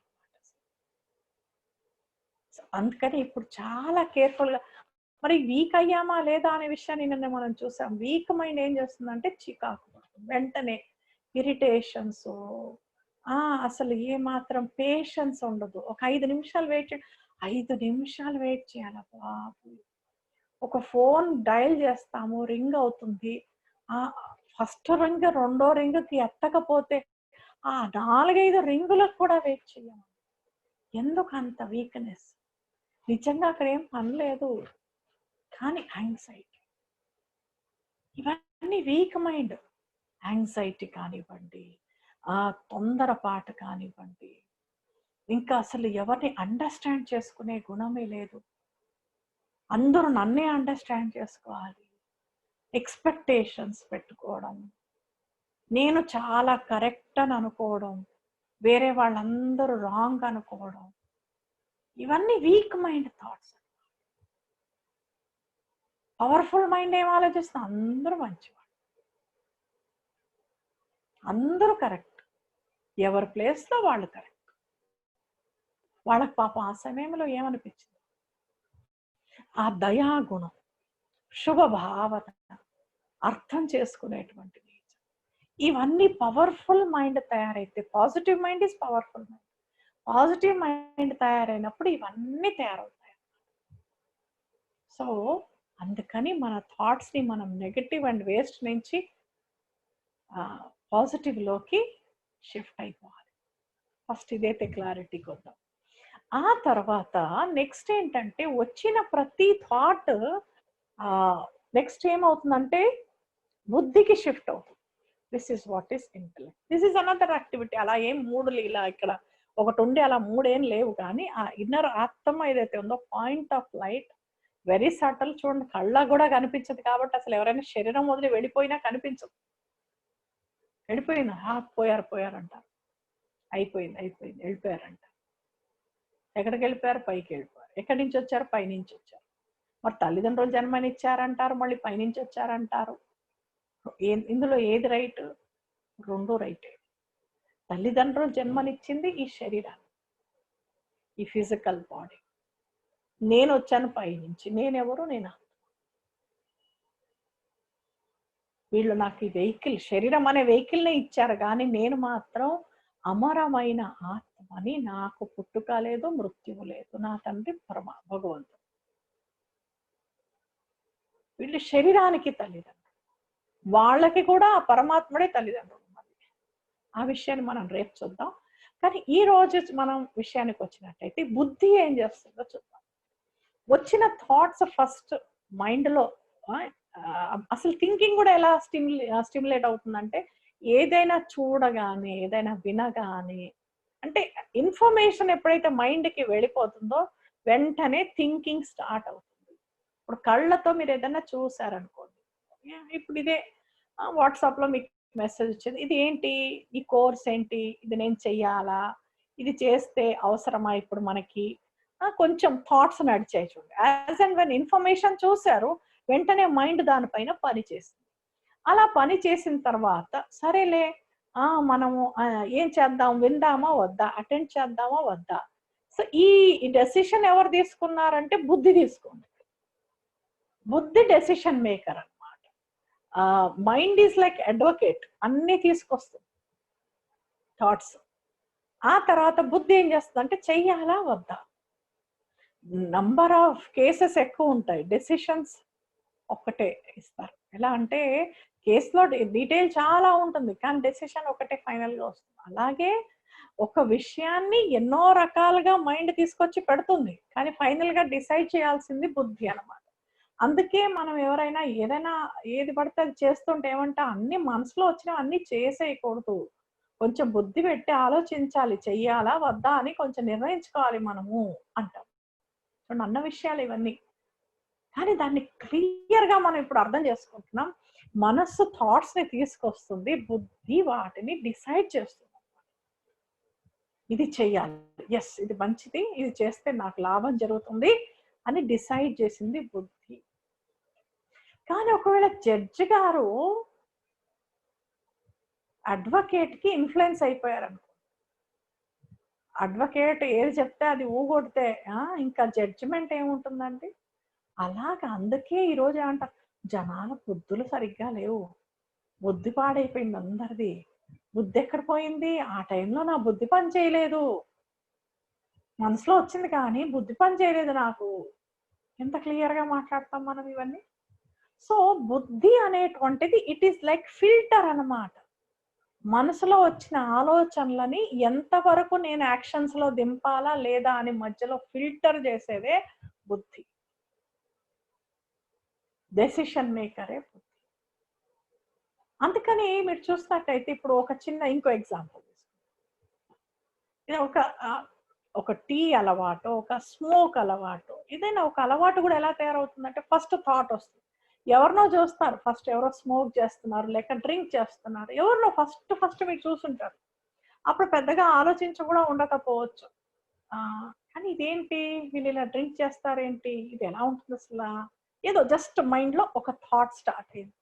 అందుకని ఇప్పుడు చాలా కేర్ఫుల్ గా, మరి వీక్ అయ్యామా లేదా అనే విషయాన్ని నిన్న మనం చూసాం. వీక్ మైండ్ ఏం చేస్తుందంటే చికాకు పడుతుంది, వెంటనే ఇరిటేషన్స్, అసలు ఏ మాత్రం పేషెన్స్ ఉండదు. ఒక 5 నిమిషాలు వెయిట్ 5 నిమిషాలు వెయిట్ చేయాలి బాబు. ఒక ఫోన్ డయల్ చేస్తాము, రింగ్ అవుతుంది, ఫస్ట్ రింగ్ రెండో రింగ్కి ఎత్తకపోతే 4-5 రింగులకు కూడా వెయిట్ చేయము. ఎందుకు అంత వీక్నెస్? నిజంగా అక్కడ ఏం పని లేదు, కానీ యాంగ్జైటీ, ఇవన్నీ వీక్ మైండ్. యాంగ్జైటీ కానివ్వండి, తొందరపాటు కానివ్వండి, ఇంకా అసలు ఎవరిని అండర్స్టాండ్ చేసుకునే గుణమే లేదు. అందరూ నన్నే అండర్స్టాండ్ చేసుకోవాలి, ఎక్స్పెక్టేషన్స్ పెట్టుకోవడం, నేను చాలా కరెక్ట్ అని అనుకోవడం, వేరే వాళ్ళందరూ రాంగ్ అనుకోవడం, ఇవన్నీ week mind thoughts. Powerful mind ఏం ఆలోచిస్తుంది? అందరూ మంచివాళ్ళు, అందరూ కరెక్ట్, ఎవరి ప్లేస్లో వాళ్ళు కరెక్ట్. వాళ్ళకి పాపం ఆ సమయంలో ఏమనిపించింది? ఆ దయాగుణం, శుభ భావన, అర్థం చేసుకునేటువంటి నేచర్, ఇవన్నీ పవర్ఫుల్ మైండ్ తయారైతే, positive mind is powerful mind. Positive mind తయారైనప్పుడు ఇవన్నీ తయారవుతాయి. సో అందుకని మన థాట్స్ ని మనం నెగటివ్ అండ్ వేస్ట్ నుంచి పాజిటివ్ లోకి షిఫ్ట్ అయిపోవాలి. ఫస్ట్ ఇదైతే క్లారిటీకి వద్దాం. ఆ తర్వాత నెక్స్ట్ ఏంటంటే, వచ్చిన ప్రతి థాట్ నెక్స్ట్ ఏమవుతుందంటే బుద్ధికి షిఫ్ట్ అవుతుంది. This is what is intellect, this is another activity. అలా ఏం 3 ఇలా ఇక్కడ ఒకటి ఉండి అలా 3 ఏం లేవు, కానీ ఆ ఇన్నర్ ఆత్మ ఏదైతే ఉందో, point of light, very subtle. చూడండి, కళ్ళ కూడా కనిపించదు. కాబట్టి అసలు ఎవరైనా శరీరం వదిలి వెళ్ళిపోయినా కనిపించదు. వెళ్ళిపోయినా పోయారంటారు, అయిపోయింది వెళ్ళిపోయారంట. ఎక్కడికి వెళ్ళిపోయారు? పైకి వెళ్ళిపోయారు. ఎక్కడి నుంచి వచ్చారు? పైనుంచి వచ్చారు. మరి తల్లిదండ్రులు జన్మనిచ్చారంటారు, మళ్ళీ పైనుంచి వచ్చారంటారు. ఇందులో ఏది రైట్? 2 రైటే. తల్లిదండ్రులు జన్మనిచ్చింది ఈ శరీరాన్ని, ఈ ఫిజికల్ బాడీ. నేను వచ్చాను పైనుంచి. నేనెవరు? నేను వీళ్ళు నాకు ఈ వెహికల్, శరీరం అనే వెహికల్నే ఇచ్చారు, కానీ నేను మాత్రం అమరమైన ఆత్మని. నాకు పుట్టుక లేదు, మృత్యువు లేదు. నా తండ్రి భగవంతుడు. వీళ్ళు శరీరానికి తల్లిదండ్రులు, వాళ్ళకి కూడా ఆ పరమాత్ముడే తల్లిదండ్రులు. ఆ విషయాన్ని మనం రేపు చూద్దాం. కానీ ఈ రోజు మనం విషయానికి వచ్చినట్టయితే బుద్ధి ఏం చేస్తుందో చూద్దాం. వచ్చిన థాట్స్ ఫస్ట్ మైండ్ లో, అసలు థింకింగ్ కూడా ఎలా స్టిమ్యులేట్ అవుతుందంటే, ఏదైనా చూడగానే, ఏదైనా వినగానే అంటే ఇన్ఫర్మేషన్ ఎప్పుడైతే మైండ్కి వెళ్ళిపోతుందో వెంటనే థింకింగ్ స్టార్ట్ అవుతుంది. ఇప్పుడు కళ్ళతో మీరు ఏదైనా చూసారనుకోండి, ఇప్పుడు ఇదే వాట్సాప్లో మీకు మెసేజ్ వచ్చింది, ఇది ఏంటి, ఈ కోర్స్ ఏంటి, ఇది నేను చెయ్యాలా, ఇది చేస్తే అవసరమా ఇప్పుడు మనకి, కొంచెం థాట్స్ నడిచాయి చూడండి. యాజ్ అండ్ వెన్ ఇన్ఫర్మేషన్ చూశారు, వెంటనే మైండ్ దానిపైన పని చేస్తుంది. అలా పని చేసిన తర్వాత సరేలే, మనము ఏం చేద్దాం, విందామా వద్దా, అటెండ్ చేద్దామా వద్దా. సో ఈ డెసిషన్ ఎవరు తీసుకున్నారంటే బుద్ధి తీసుకుంది. బుద్ధి డెసిషన్ మేకర్ అన్నమాట. మైండ్ ఈజ్ లైక్ అడ్వకేట్, అన్ని తీసుకొస్తుంది థాట్స్. ఆ తర్వాత బుద్ధి ఏం చేస్తుంది అంటే చెయ్యాలా వద్దా. నంబర్ ఆఫ్ కేసెస్ ఎక్కువ ఉంటాయి, డెసిషన్స్ ఒక్కటే ఇస్తారు. ఎలా అంటే కేసులో డీటెయిల్ చాలా ఉంటుంది, కానీ డెసిషన్ ఒకటే ఫైనల్ గా వస్తుంది. అలాగే ఒక విషయాన్ని ఎన్నో రకాలుగా మైండ్ తీసుకొచ్చి పెడుతుంది, కానీ ఫైనల్ గా డిసైడ్ చేయాల్సింది బుద్ధి అన్నమాట. అందుకే మనం ఎవరైనా ఏదైనా ఏది పడితే అది చేస్తుంటే ఏమంటే అన్ని మనసులో వచ్చినా అన్ని చేసేయకూడదు, కొంచెం బుద్ధి పెట్టి ఆలోచించాలి, చెయ్యాలా వద్దా అని కొంచెం నిర్ణయించుకోవాలి మనము అంటాం. చూడండి అన్న విషయాలు ఇవన్నీ. కానీ దాన్ని క్లియర్ గా మనం ఇప్పుడు అర్థం చేసుకుంటున్నాం. మనస్సు థాట్స్ ని తీసుకొస్తుంది, బుద్ధి వాటిని డిసైడ్ చేస్తుంది. ఇది చెయ్యాలి, ఎస్ ఇది మంచిది, ఇది చేస్తే నాకు లాభం జరుగుతుంది అని డిసైడ్ చేసింది బుద్ధి. కానీ ఒకవేళ జడ్జి గారు అడ్వకేట్ కి ఇన్ఫ్లుయెన్స్ అయిపోయారనుకో, అడ్వకేట్ ఏది చెప్తే అది ఊగొడితే ఇంకా జడ్జిమెంట్ ఏముంటుందండి. అలాగా అందుకే ఈరోజు ఏమంటారు, జనాల బుద్ధులు సరిగ్గా లేవు, బుద్ధి పాడైపోయింది అందరిది. బుద్ధి ఎక్కడ పోయింది, ఆ టైంలో నా బుద్ధి పని చేయలేదు, మనసులో వచ్చింది కానీ బుద్ధి పని చేయలేదు నాకు. ఎంత క్లియర్ గా మాట్లాడతాం మనం ఇవన్నీ. సో బుద్ధి అనేటువంటిది ఇట్ ఈస్ లైక్ ఫిల్టర్ అన్నమాట. మనసులో వచ్చిన ఆలోచనలని ఎంతవరకు నేను యాక్షన్స్ లో దింపాలా లేదా అని మధ్యలో ఫిల్టర్ చేసేదే బుద్ధి. డెసిషన్ మేకరే బుద్ధి. అందుకని మీరు చూసినట్టయితే ఇప్పుడు ఒక చిన్న ఇంకో ఎగ్జాంపుల్, ఒక టీ అలవాటు, ఒక స్మోక్ అలవాటు, ఏదైనా ఒక అలవాటు కూడా ఎలా తయారవుతుందంటే ఫస్ట్ థాట్ వస్తుంది. ఎవరినో చూస్తారు, ఫస్ట్ ఎవరో స్మోక్ చేస్తున్నారు లేక డ్రింక్ చేస్తున్నారు, ఎవరినో ఫస్ట్ మీరు చూసుంటారు. అప్పుడు పెద్దగా ఆలోచించి కూడా ఉండకపోవచ్చు, కానీ ఇదేంటి వీళ్ళు ఇలా డ్రింక్ చేస్తారేంటి, ఇది ఎలా ఉంటుంది అసలు, ఏదో జస్ట్ మైండ్ లో ఒక థాట్ స్టార్ట్ అయింది.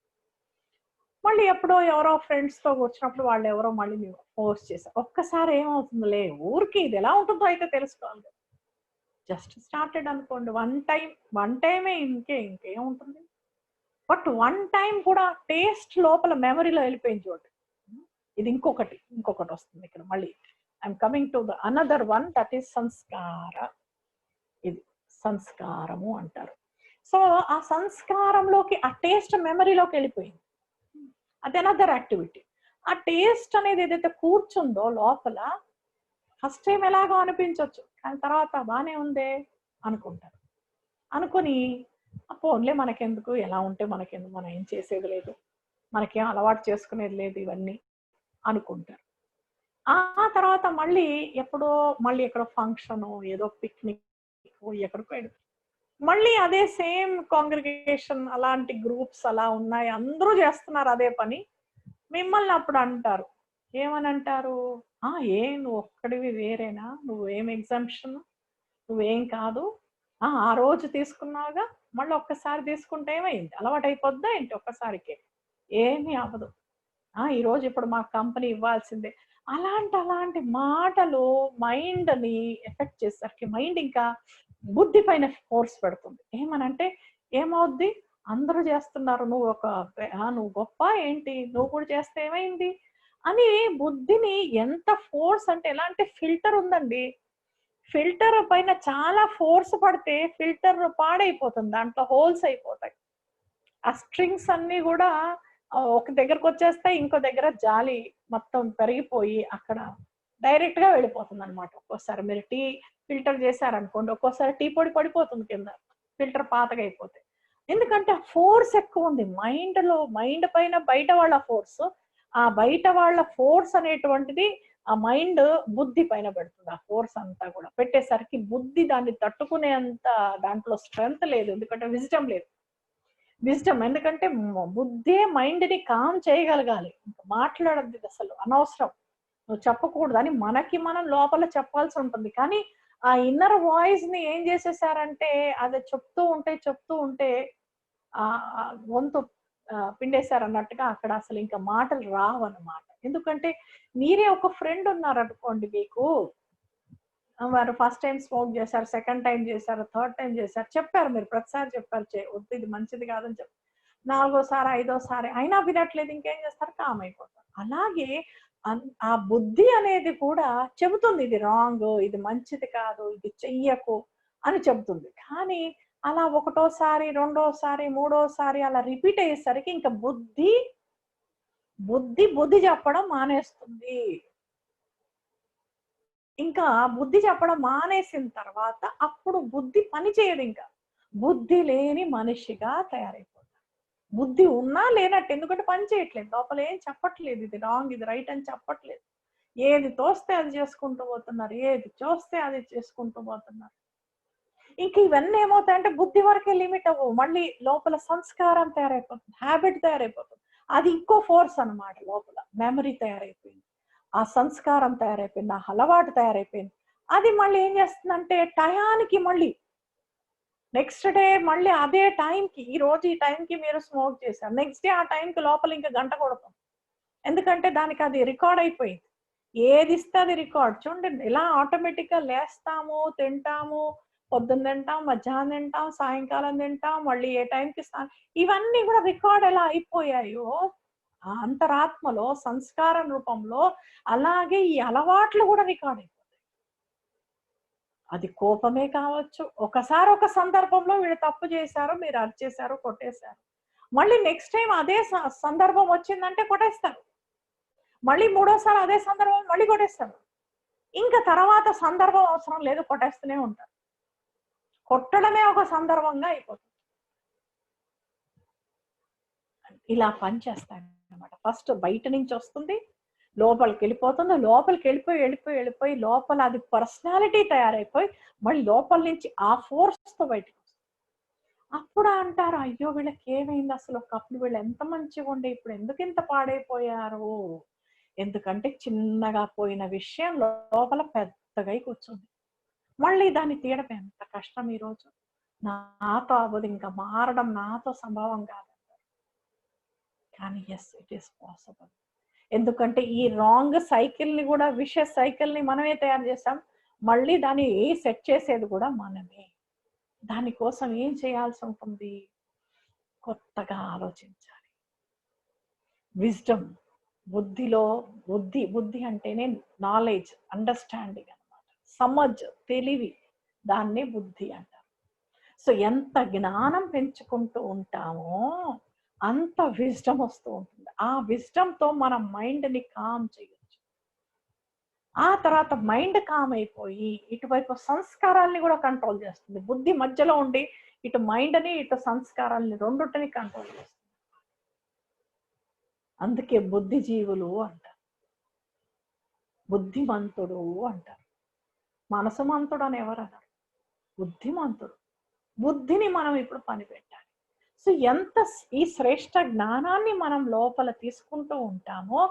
మళ్ళీ ఎప్పుడో ఎవరో ఫ్రెండ్స్ తో కూర్చున్నప్పుడు వాళ్ళు ఎవరో మళ్ళీ మీరు ఫోర్స్ చేశారు, ఒక్కసారి ఏమవుతుందిలే ఊరికి ఇది ఎలా ఉంటుందో అయితే తెలుసుకోవాలి, జస్ట్ స్టార్టెడ్ అనుకోండి, వన్ టైమే, ఇంకేముంటుంది. బట్ వన్ టైం కూడా టేస్ట్ లోపల మెమరీలో వెళ్ళిపోయింది చూడండి. ఇది ఇంకొకటి వస్తుంది ఇక్కడ మళ్ళీ. I'm coming to the another one, that is సంస్కార. ఇది సంస్కారము అంటారు. సో ఆ సంస్కారంలోకి ఆ టేస్ట్ మెమరీలోకి వెళ్ళిపోయింది, అది అనదర్ యాక్టివిటీ. ఆ టేస్ట్ అనేది ఏదైతే కూర్చుందో లోపల ఫస్ట్ టైం ఎలాగో అనిపించవచ్చు, కానీ తర్వాత బానే ఉందే అనుకుంటారు. అనుకుని పోన్లే మనకెందుకు, ఎలా ఉంటే మనకెందుకు, మనం ఏం చేసేది లేదు, మనకేం అలవాటు చేసుకునేది లేదు ఇవన్నీ అనుకుంటారు. ఆ తర్వాత మళ్ళీ ఎక్కడో ఫంక్షన్, ఏదో పిక్నిక్, ఎక్కడికో మళ్ళీ అదే సేమ్ కాంగ్రిగేషన్, అలాంటి గ్రూప్స్ అలా ఉన్నాయి, అందరూ చేస్తున్నారు అదే పని. మిమ్మల్ని అప్పుడు అంటారు, ఏమని అంటారు, నువ్వు ఒక్కడివి వేరేనా, నువ్వేం ఎగ్జామ్షన్, నువ్వేం కాదు, ఆ రోజు తీసుకున్నావుగా మళ్ళీ ఒక్కసారి తీసుకుంటే ఏమైంది, అలవాటు అయిపోద్దా ఏంటి ఒక్కసారికి, ఏమీ అవ్వదు, ఈ రోజు ఇప్పుడు మా కంపెనీ ఇవ్వాల్సిందే. అలాంటి మాటలు మైండ్ ని ఎఫెక్ట్ చేసేసరికి మైండ్ ఇంకా బుద్ధి పైన ఫోర్స్ పెడుతుంది. ఏమనంటే ఏమవుద్ది, అందరూ చేస్తున్నారు, నువ్వు గొప్ప ఏంటి, నువ్వు కూడా చేస్తే ఏమైంది అని బుద్ధిని ఎంత ఫోర్స్ అంటే, ఎలా అంటే ఫిల్టర్ ఉందండి, ఫిల్టర్ పైన చాలా ఫోర్స్ పడితే ఫిల్టర్ పాడైపోతుంది, దాంట్లో హోల్స్ అయిపోతాయి, ఆ స్ట్రింగ్స్ అన్ని కూడా ఒక దగ్గరకు వచ్చేస్తే ఇంకో దగ్గర జాలి మొత్తం పెరిగిపోయి అక్కడ డైరెక్ట్ గా వెళ్ళిపోతుంది అనమాట. ఒక్కోసారి మీరు టీ ఫిల్టర్ చేశారనుకోండి, ఒక్కోసారి టీ పొడి పడిపోతుంది కింద, ఫిల్టర్ పాతగా అయిపోతే. ఎందుకంటే ఫోర్స్ ఎక్కువ ఉంది మైండ్ పైన బయట వాళ్ళ ఫోర్స్, ఆ బయట వాళ్ళ ఫోర్స్ అనేటువంటిది ఆ మైండ్ బుద్ధి పైన పెడుతుంది. ఆ ఫోర్స్ అంతా కూడా పెట్టేసరికి బుద్ధి దాన్ని తట్టుకునేంత దాంట్లో స్ట్రెంగ్త్ లేదు. ఎందుకంటే విజ్డమ్ లేదు. విజ్డమ్ ఎందుకంటే బుద్ధే మైండ్ ని కామ్ చేయగలగాలి. ఇంకా మాట్లాడద్దు అసలు అనవసరం. నువ్వు చెప్పకూడదు అని మనకి మనం లోపల చెప్పాల్సి ఉంటుంది. కానీ ఆ ఇన్నర్ వాయిస్ ని ఏం చేసేసారంటే అది చెప్తూ ఉంటే గొంతు పిండేశారన్నట్టుగా అక్కడ అసలు ఇంకా మాటలు రావన్నమాట. ఎందుకంటే మీరే ఒక ఫ్రెండ్ ఉన్నారనుకోండి మీకు. వారు ఫస్ట్ టైమ్ స్మోక్ చేశారు, సెకండ్ టైమ్ చేశారు, థర్డ్ టైమ్ చేశారు. చెప్పారు మీరు ప్రతిసారి చెప్పారు వద్దు ఇది మంచిది కాదని చెప్పారు. నాలుగోసారి, ఐదోసారి అయినా వినట్లేదు ఇంకేం చేస్తారు? కామ్ అయిపోతారు. అలాగే ఆ బుద్ధి అనేది కూడా చెబుతుంది ఇది రాంగ్, ఇది మంచిది కాదు, ఇది చెయ్యకు అని చెబుతుంది. కానీ అలా ఒకటోసారి, రెండోసారి, మూడోసారి అలా రిపీట్ అయ్యేసరికి ఇంకా బుద్ధి చెప్పడం మానేస్తుంది. ఇంకా బుద్ధి చెప్పడం మానేసిన తర్వాత అప్పుడు బుద్ధి పని చేయదు ఇంకా. బుద్ధి లేని మనిషిగా తయారైపోతాడు. బుద్ధి ఉన్నా లేనట్టు. ఎందుకంటే పని చేయట్లేదు. లోపల ఏం చెప్పట్లేదు. ఇది రాంగ్, ఇది రైట్ అని చెప్పట్లేదు. ఏది తోస్తే అది చేసుకుంటూ పోతున్నారు. ఏది చూస్తే అది చేసుకుంటూ పోతున్నారు. ఇంక ఇవన్నీ ఏమవుతాయంటే బుద్ధి వరకే లిమిట్ అవ్వవు. మళ్ళీ లోపల సంస్కారం తయారైపోతుంది. హ్యాబిట్ తయారైపోతుంది. అది ఇంకో ఫోర్స్ అన్నమాట. లోపల మెమరీ తయారైపోయింది. ఆ సంస్కారం తయారైపోయింది. ఆ అలవాటు తయారైపోయింది. అది మళ్ళీ ఏం చేస్తుందంటే టయానికి మళ్ళీ నెక్స్ట్ డే మళ్ళీ అదే టైంకి, ఈ రోజు ఈ టైంకి మీరు స్మోక్ చేశారు, నెక్స్ట్ డే ఆ టైంకి లోపల ఇంకా గంట కొడతాం. ఎందుకంటే దానికి అది రికార్డ్ అయిపోయింది. ఏది ఇస్తే అది రికార్డ్. చూడండి ఇలా ఆటోమేటిక్ గా లేస్తాము, తింటాము, పొద్దున్న తింటాం, మధ్యాహ్నం తింటాం, సాయంకాలం తింటాం, మళ్ళీ ఏ టైంకి ఇవన్నీ కూడా రికార్డ్ ఎలా అయిపోయాయో ఆ అంతరాత్మలో సంస్కారం రూపంలో, అలాగే ఈ అలవాట్లు కూడా రికార్డ్ అయిపోతాయి. అది కోపమే కావచ్చు. ఒకసారి ఒక సందర్భంలో వీళ్ళు తప్పు చేశారు, మీరు అరిచేశారు, కొట్టేశారు. మళ్ళీ నెక్స్ట్ టైం అదే సందర్భం వచ్చిందంటే కొట్టేస్తారు. మళ్ళీ మూడోసారి అదే సందర్భం మళ్ళీ కొట్టేస్తారు. ఇంకా తర్వాత సందర్భం అవసరం లేదు, కొట్టేస్తూనే ఉంటారు. కొట్టడమే ఒక సందర్భంగా అయిపోతుంది. ఇలా పనిచేస్తాయి అన్నమాట. ఫస్ట్ బయట నుంచి వస్తుంది, లోపలికి వెళ్ళిపోతుంది, లోపలికి వెళ్ళిపోయి లోపల అది పర్సనాలిటీ తయారైపోయి మళ్ళీ లోపల నుంచి ఆ ఫోర్స్ తో బయటకు వస్తుంది. అప్పుడు అంటారు, అయ్యో వీళ్ళకి ఏమైంది అసలు, ఒకప్పుడు వీళ్ళు ఎంత మంచిగా ఉండే ఇప్పుడు ఎందుకు ఇంత పాడైపోయారు. ఎందుకంటే చిన్నగా పోయిన విషయం లోపల పెద్దగా కూర్చుంది. మళ్ళీ దాన్ని తీయడం ఎంత కష్టం. ఈ రోజు నాతో అవ్వదు, ఇంకా మారడం నాతో సంభవం కాదు. కానీ ఎస్ ఇట్ ఈస్ పాసిబుల్. ఎందుకంటే ఈ రాంగ్ సైకిల్ ని కూడా, విషయస్ సైకిల్ ని మనమే తయారు చేసాం. మళ్ళీ దాన్ని సెట్ చేసేది కూడా మనమే. దానికోసం ఏం చేయాల్సి ఉంటుంది? కొత్తగా ఆలోచించాలి. విజ్డమ్, బుద్ధిలో బుద్ధి అంటేనే నాలెడ్జ్, అండర్స్టాండింగ్ అన్నమాట. సమజ్, తెలివి, దాన్నే బుద్ధి అంటారు. సో ఎంత జ్ఞానం పెంచుకుంటూ ఉంటామో అంత విజ్డమ్ వస్తూ ఉంటుంది. ఆ విజ్డమ్ తో మన మైండ్ ని కామ్ చేయొచ్చు. ఆ తర్వాత మైండ్ కామ్ అయిపోయి ఇటువైపు సంస్కారాల్ని కూడా కంట్రోల్ చేస్తుంది. బుద్ధి మధ్యలో ఉండి ఇటు మైండ్ ని ఇటు సంస్కారాల్ని రెండుటిని కంట్రోల్ చేస్తుంది. అందుకే బుద్ధిజీవులు అంటారు, బుద్ధిమంతుడు అంటారు. మనసుమంతుడు అని ఎవరు అన్నారు? బుద్ధిమంతుడు. బుద్ధిని మనం ఇప్పుడు పనిపెట్టాలి. సో ఎంత ఈ శ్రేష్ట జ్ఞానాన్ని మనం లోపల తీసుకుంటూ ఉంటామో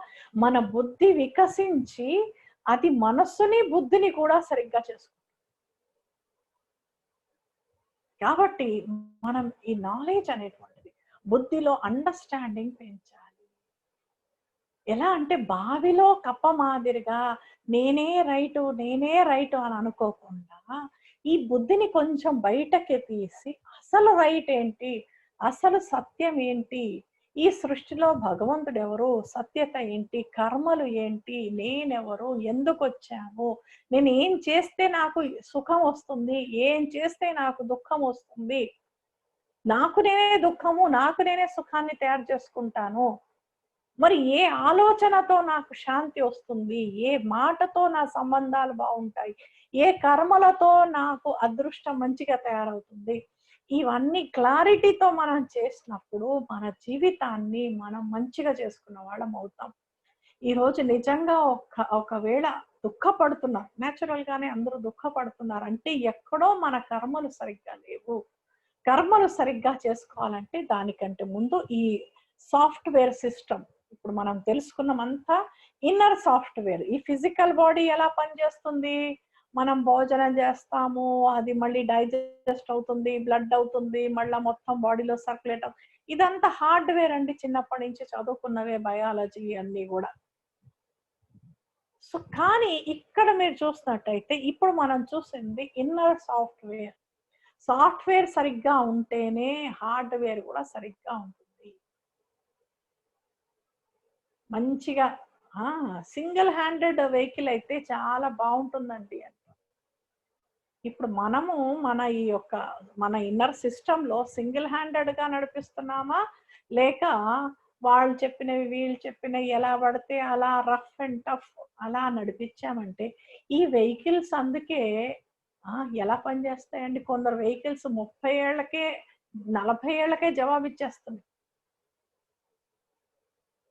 మన బుద్ధి వికసించి అది మనస్సుని బుద్ధిని కూడా సరిగ్గా చేసుకుంటాం. కాబట్టి మనం ఈ నాలెడ్జ్ అనేటువంటిది బుద్ధిలో అండర్స్టాండింగ్ పెంచాలి. ఎలా అంటే బావిలో కప్ప మాదిరిగా నేనే రైటు అని అనుకోకుండా ఈ బుద్ధిని కొంచెం బయటకి తీసి అసలు రైట్ ఏంటి, అసలు సత్యం ఏంటి, ఈ సృష్టిలో భగవంతుడు ఎవరు, సత్యత ఏంటి, కర్మలు ఏంటి, నేనెవరు, ఎందుకు వచ్చాను, నేను ఏం చేస్తే నాకు సుఖం వస్తుంది, ఏం చేస్తే నాకు దుఃఖం వస్తుంది, నాకు నేనే దుఃఖము నాకు నేనే సుఖాన్ని తయారు చేసుకుంటాను, మరి ఏ ఆలోచనతో నాకు శాంతి వస్తుంది, ఏ మాటతో నా సంబంధాలు బాగుంటాయి, ఏ కర్మలతో నాకు అదృష్టం మంచిగా తయారవుతుంది, ఇవన్నీ క్లారిటీతో మనం చేసినప్పుడు మన జీవితాన్ని మనం మంచిగా చేసుకున్న వాళ్ళం అవుతాం. ఈ రోజు నిజంగా ఒకవేళ దుఃఖపడుతున్నారు, నేచురల్ గానే అందరూ దుఃఖపడుతున్నారు అంటే ఎక్కడో మన కర్మలు సరిగ్గా లేవు. కర్మలు సరిగ్గా చేసుకోవాలంటే దానికంటే ముందు ఈ సాఫ్ట్వేర్ సిస్టమ్, ఇప్పుడు మనం తెలుసుకున్నమంతా ఇన్నర్ సాఫ్ట్వేర్. ఈ ఫిజికల్ బాడీ ఎలా పనిచేస్తుంది, మనం భోజనం చేస్తాము, అది మళ్ళీ డైజెస్ట్ అవుతుంది, బ్లడ్ అవుతుంది, మళ్ళా మొత్తం బాడీలో సర్క్యులేట్ ఇదంతా హార్డ్వేర్ అండి. చిన్నప్పటి నుంచి చదువుకున్నవే బయాలజీ అన్ని కూడా. సో కానీ ఇక్కడ మీరు చూసినట్టయితే ఇప్పుడు మనం చూసింది ఇన్నర్ సాఫ్ట్వేర్. సాఫ్ట్వేర్ సరిగ్గా ఉంటేనే హార్డ్వేర్ కూడా సరిగ్గా ఉంటుంది. మంచిగా సింగిల్ హ్యాండెడ్ వెహికల్ అయితే చాలా బాగుంటుందండి. ఇప్పుడు మనము మన ఇన్నర్ సిస్టమ్ లో సింగిల్ హ్యాండెడ్ గా నడిపిస్తున్నామా, లేక వాళ్ళు చెప్పినవి వీళ్ళు చెప్పినవి ఎలా పడితే అలా రఫ్ అండ్ టఫ్ అలా నడిపించామంటే ఈ వెహికల్స్ అందుకే ఎలా పనిచేస్తాయండి. కొందరు వెహికల్స్ 30 ఏళ్లకే 40 ఏళ్లకే జవాబు ఇచ్చేస్తుంది,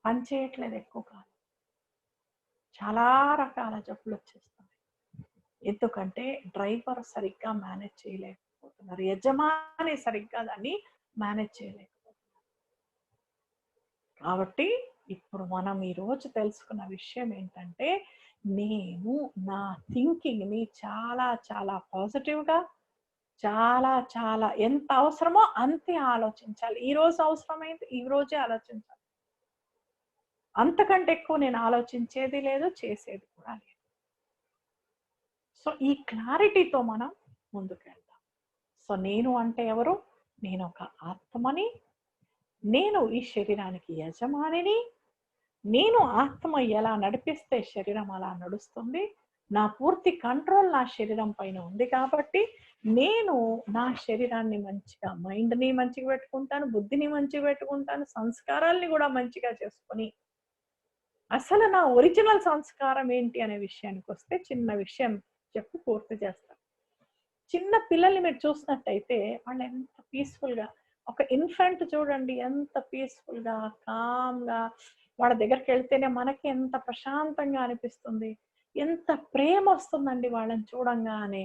పని చేయట్లేదు ఎక్కువ కాలం. చాలా రకాల జబ్బులు వచ్చేస్తున్నాయి. ఎందుకంటే డ్రైవర్ సరిగ్గా మేనేజ్ చేయలేకపోతున్నారు, యజమాని సరిగ్గా దాన్ని మేనేజ్ చేయలేకపోతున్నారు. కాబట్టి ఇప్పుడు మనం ఈరోజు తెలుసుకున్న విషయం ఏంటంటే, నేను నా థింకింగ్ ని చాలా చాలా పాజిటివ్ గా, చాలా చాలా ఎంత అవసరమో అంతే ఆలోచించాలి. ఈ రోజు అవసరమైంది ఈ రోజే ఆలోచించాలి. అంతకంటే ఎక్కువ నేను ఆలోచించేది లేదు, చేసేది కూడా లేదు. సో ఈ క్లారిటీతో మనం ముందుకెళ్దాం. సో నేను అంటే ఎవరు? నేను ఒక ఆత్మని, నేను ఈ శరీరానికి యజమానిని, నేను ఆత్మ ఎలా నడిపిస్తే శరీరం అలా నడుస్తుంది, నా పూర్తి కంట్రోల్ నా శరీరం పైన ఉంది. కాబట్టి నేను నా శరీరాన్ని మంచిగా, మైండ్ని మంచిగా పెట్టుకుంటాను, బుద్ధిని మంచిగా పెట్టుకుంటాను, సంస్కారాల్ని కూడా మంచిగా చేసుకొని, అసలు నా ఒరిజినల్ సంస్కారం ఏంటి అనే విషయానికి వస్తే చిన్న విషయం చెప్పి పూర్తి చేస్తాను. చిన్న పిల్లల్ని మీరు చూసినట్టయితే వాళ్ళు ఎంత పీస్ఫుల్ గా, ఒక ఇన్ఫెంట్ చూడండి ఎంత పీస్ఫుల్ గా కామ్ గా, వాళ్ళ దగ్గరికి వెళ్తేనే మనకి ఎంత ప్రశాంతంగా అనిపిస్తుంది, ఎంత ప్రేమ వస్తుందండి వాళ్ళని చూడంగానే,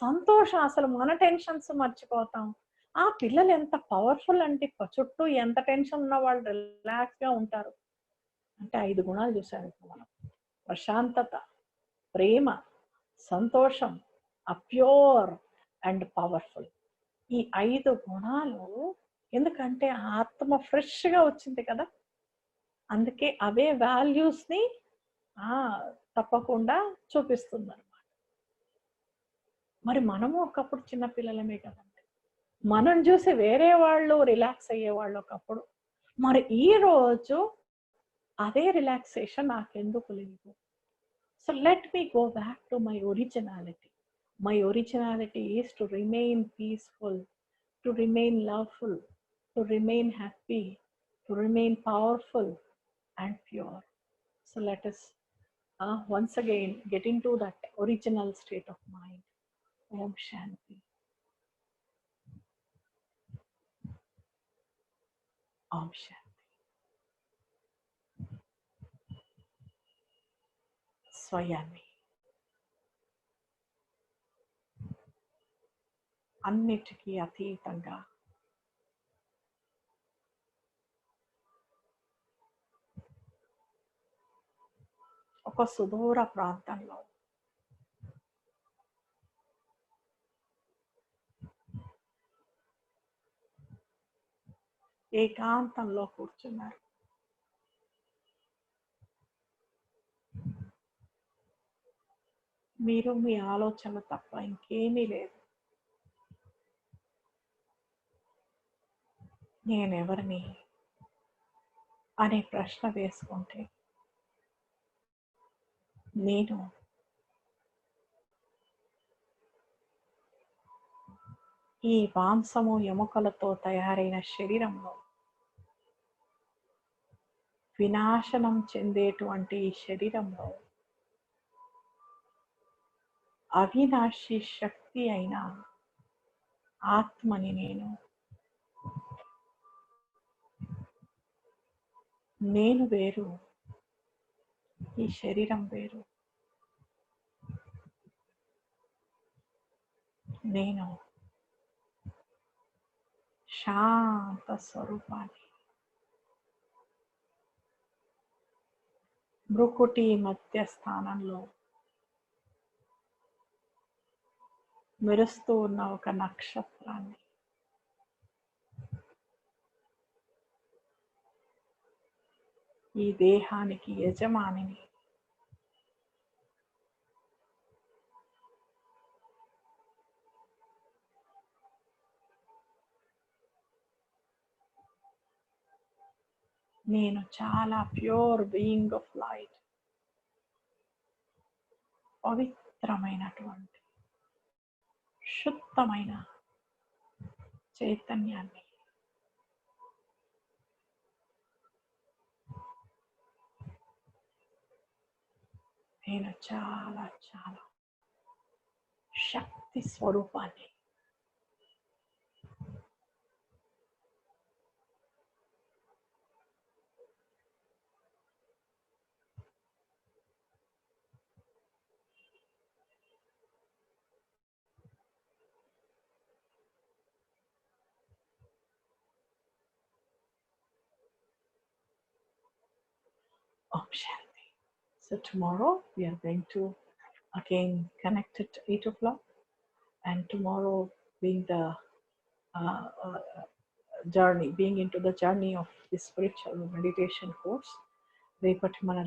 సంతోషం. అసలు మన టెన్షన్స్ మర్చిపోతాం. ఆ పిల్లలు ఎంత పవర్ఫుల్ అంటే చుట్టూ ఎంత టెన్షన్ ఉన్న వాళ్ళు రిలాక్స్ గా ఉంటారు. అంటే 5 గుణాలు చూసారు ఇప్పుడు మనం: ప్రశాంతత, ప్రేమ, సంతోషం, అప్యూర్ అండ్ పవర్ఫుల్. ఈ 5 గుణాలు ఎందుకంటే ఆత్మ ఫ్రెష్ గా వచ్చింది కదా, అందుకే అవే వాల్యూస్ ని తప్పకుండా చూపిస్తుంది అనమాట. మరి మనము ఒకప్పుడు చిన్న పిల్లలమే కదండి, మనం చూసి వేరే వాళ్ళు రిలాక్స్ అయ్యేవాళ్ళు ఒకప్పుడు. మరి ఈ రోజు అదే రిలాక్సేషన్ నాకెందుకు లేదు? So let me go back to my originality. My originality is to remain peaceful, to remain loveful, to remain happy, to remain powerful and pure. So let us once again get into that original state of mind. Om Shanti. Om Shanti. స్వయాన్ని అన్నిటికీ అతీతంగా ఒక సుదూర ప్రాంతంలో ఏకాంతంలో కూర్చున్నారు. మీరు మీ ఆలోచన తప్ప ఇంకేమీ లేదు. నేనెవరిని అనే ప్రశ్న వేసుకుంటే, నేను ఈ మాంసము ఎముకలతో తయారైన శరీరంలో వినాశనం చెందేటువంటి ఈ శరీరంలో అవినాశి శక్తి అయిన ఆత్మని నేను వేరు, ఈ శరీరం వేరు, నేను శాంత స్వరూపాన్ని. భ్రుకుటి మధ్య స్థానంలో మెరుస్తూ ఉన్న ఒక నక్షత్రాన్ని. ఈ దేహానికి యజమానిని. నేను చాలా ప్యూర్ బీయింగ్ ఆఫ్ లైట్, పవిత్రమైనటువంటి శుద్ధమైన చైతన్యాన్ని. నేను చాలా చాలా శక్తి స్వరూపాన్ని. Om Shanti. So tomorrow we are going to again connect at 8 o'clock, and tomorrow being the journey, being into the journey of the spiritual meditation course, రేపటి మన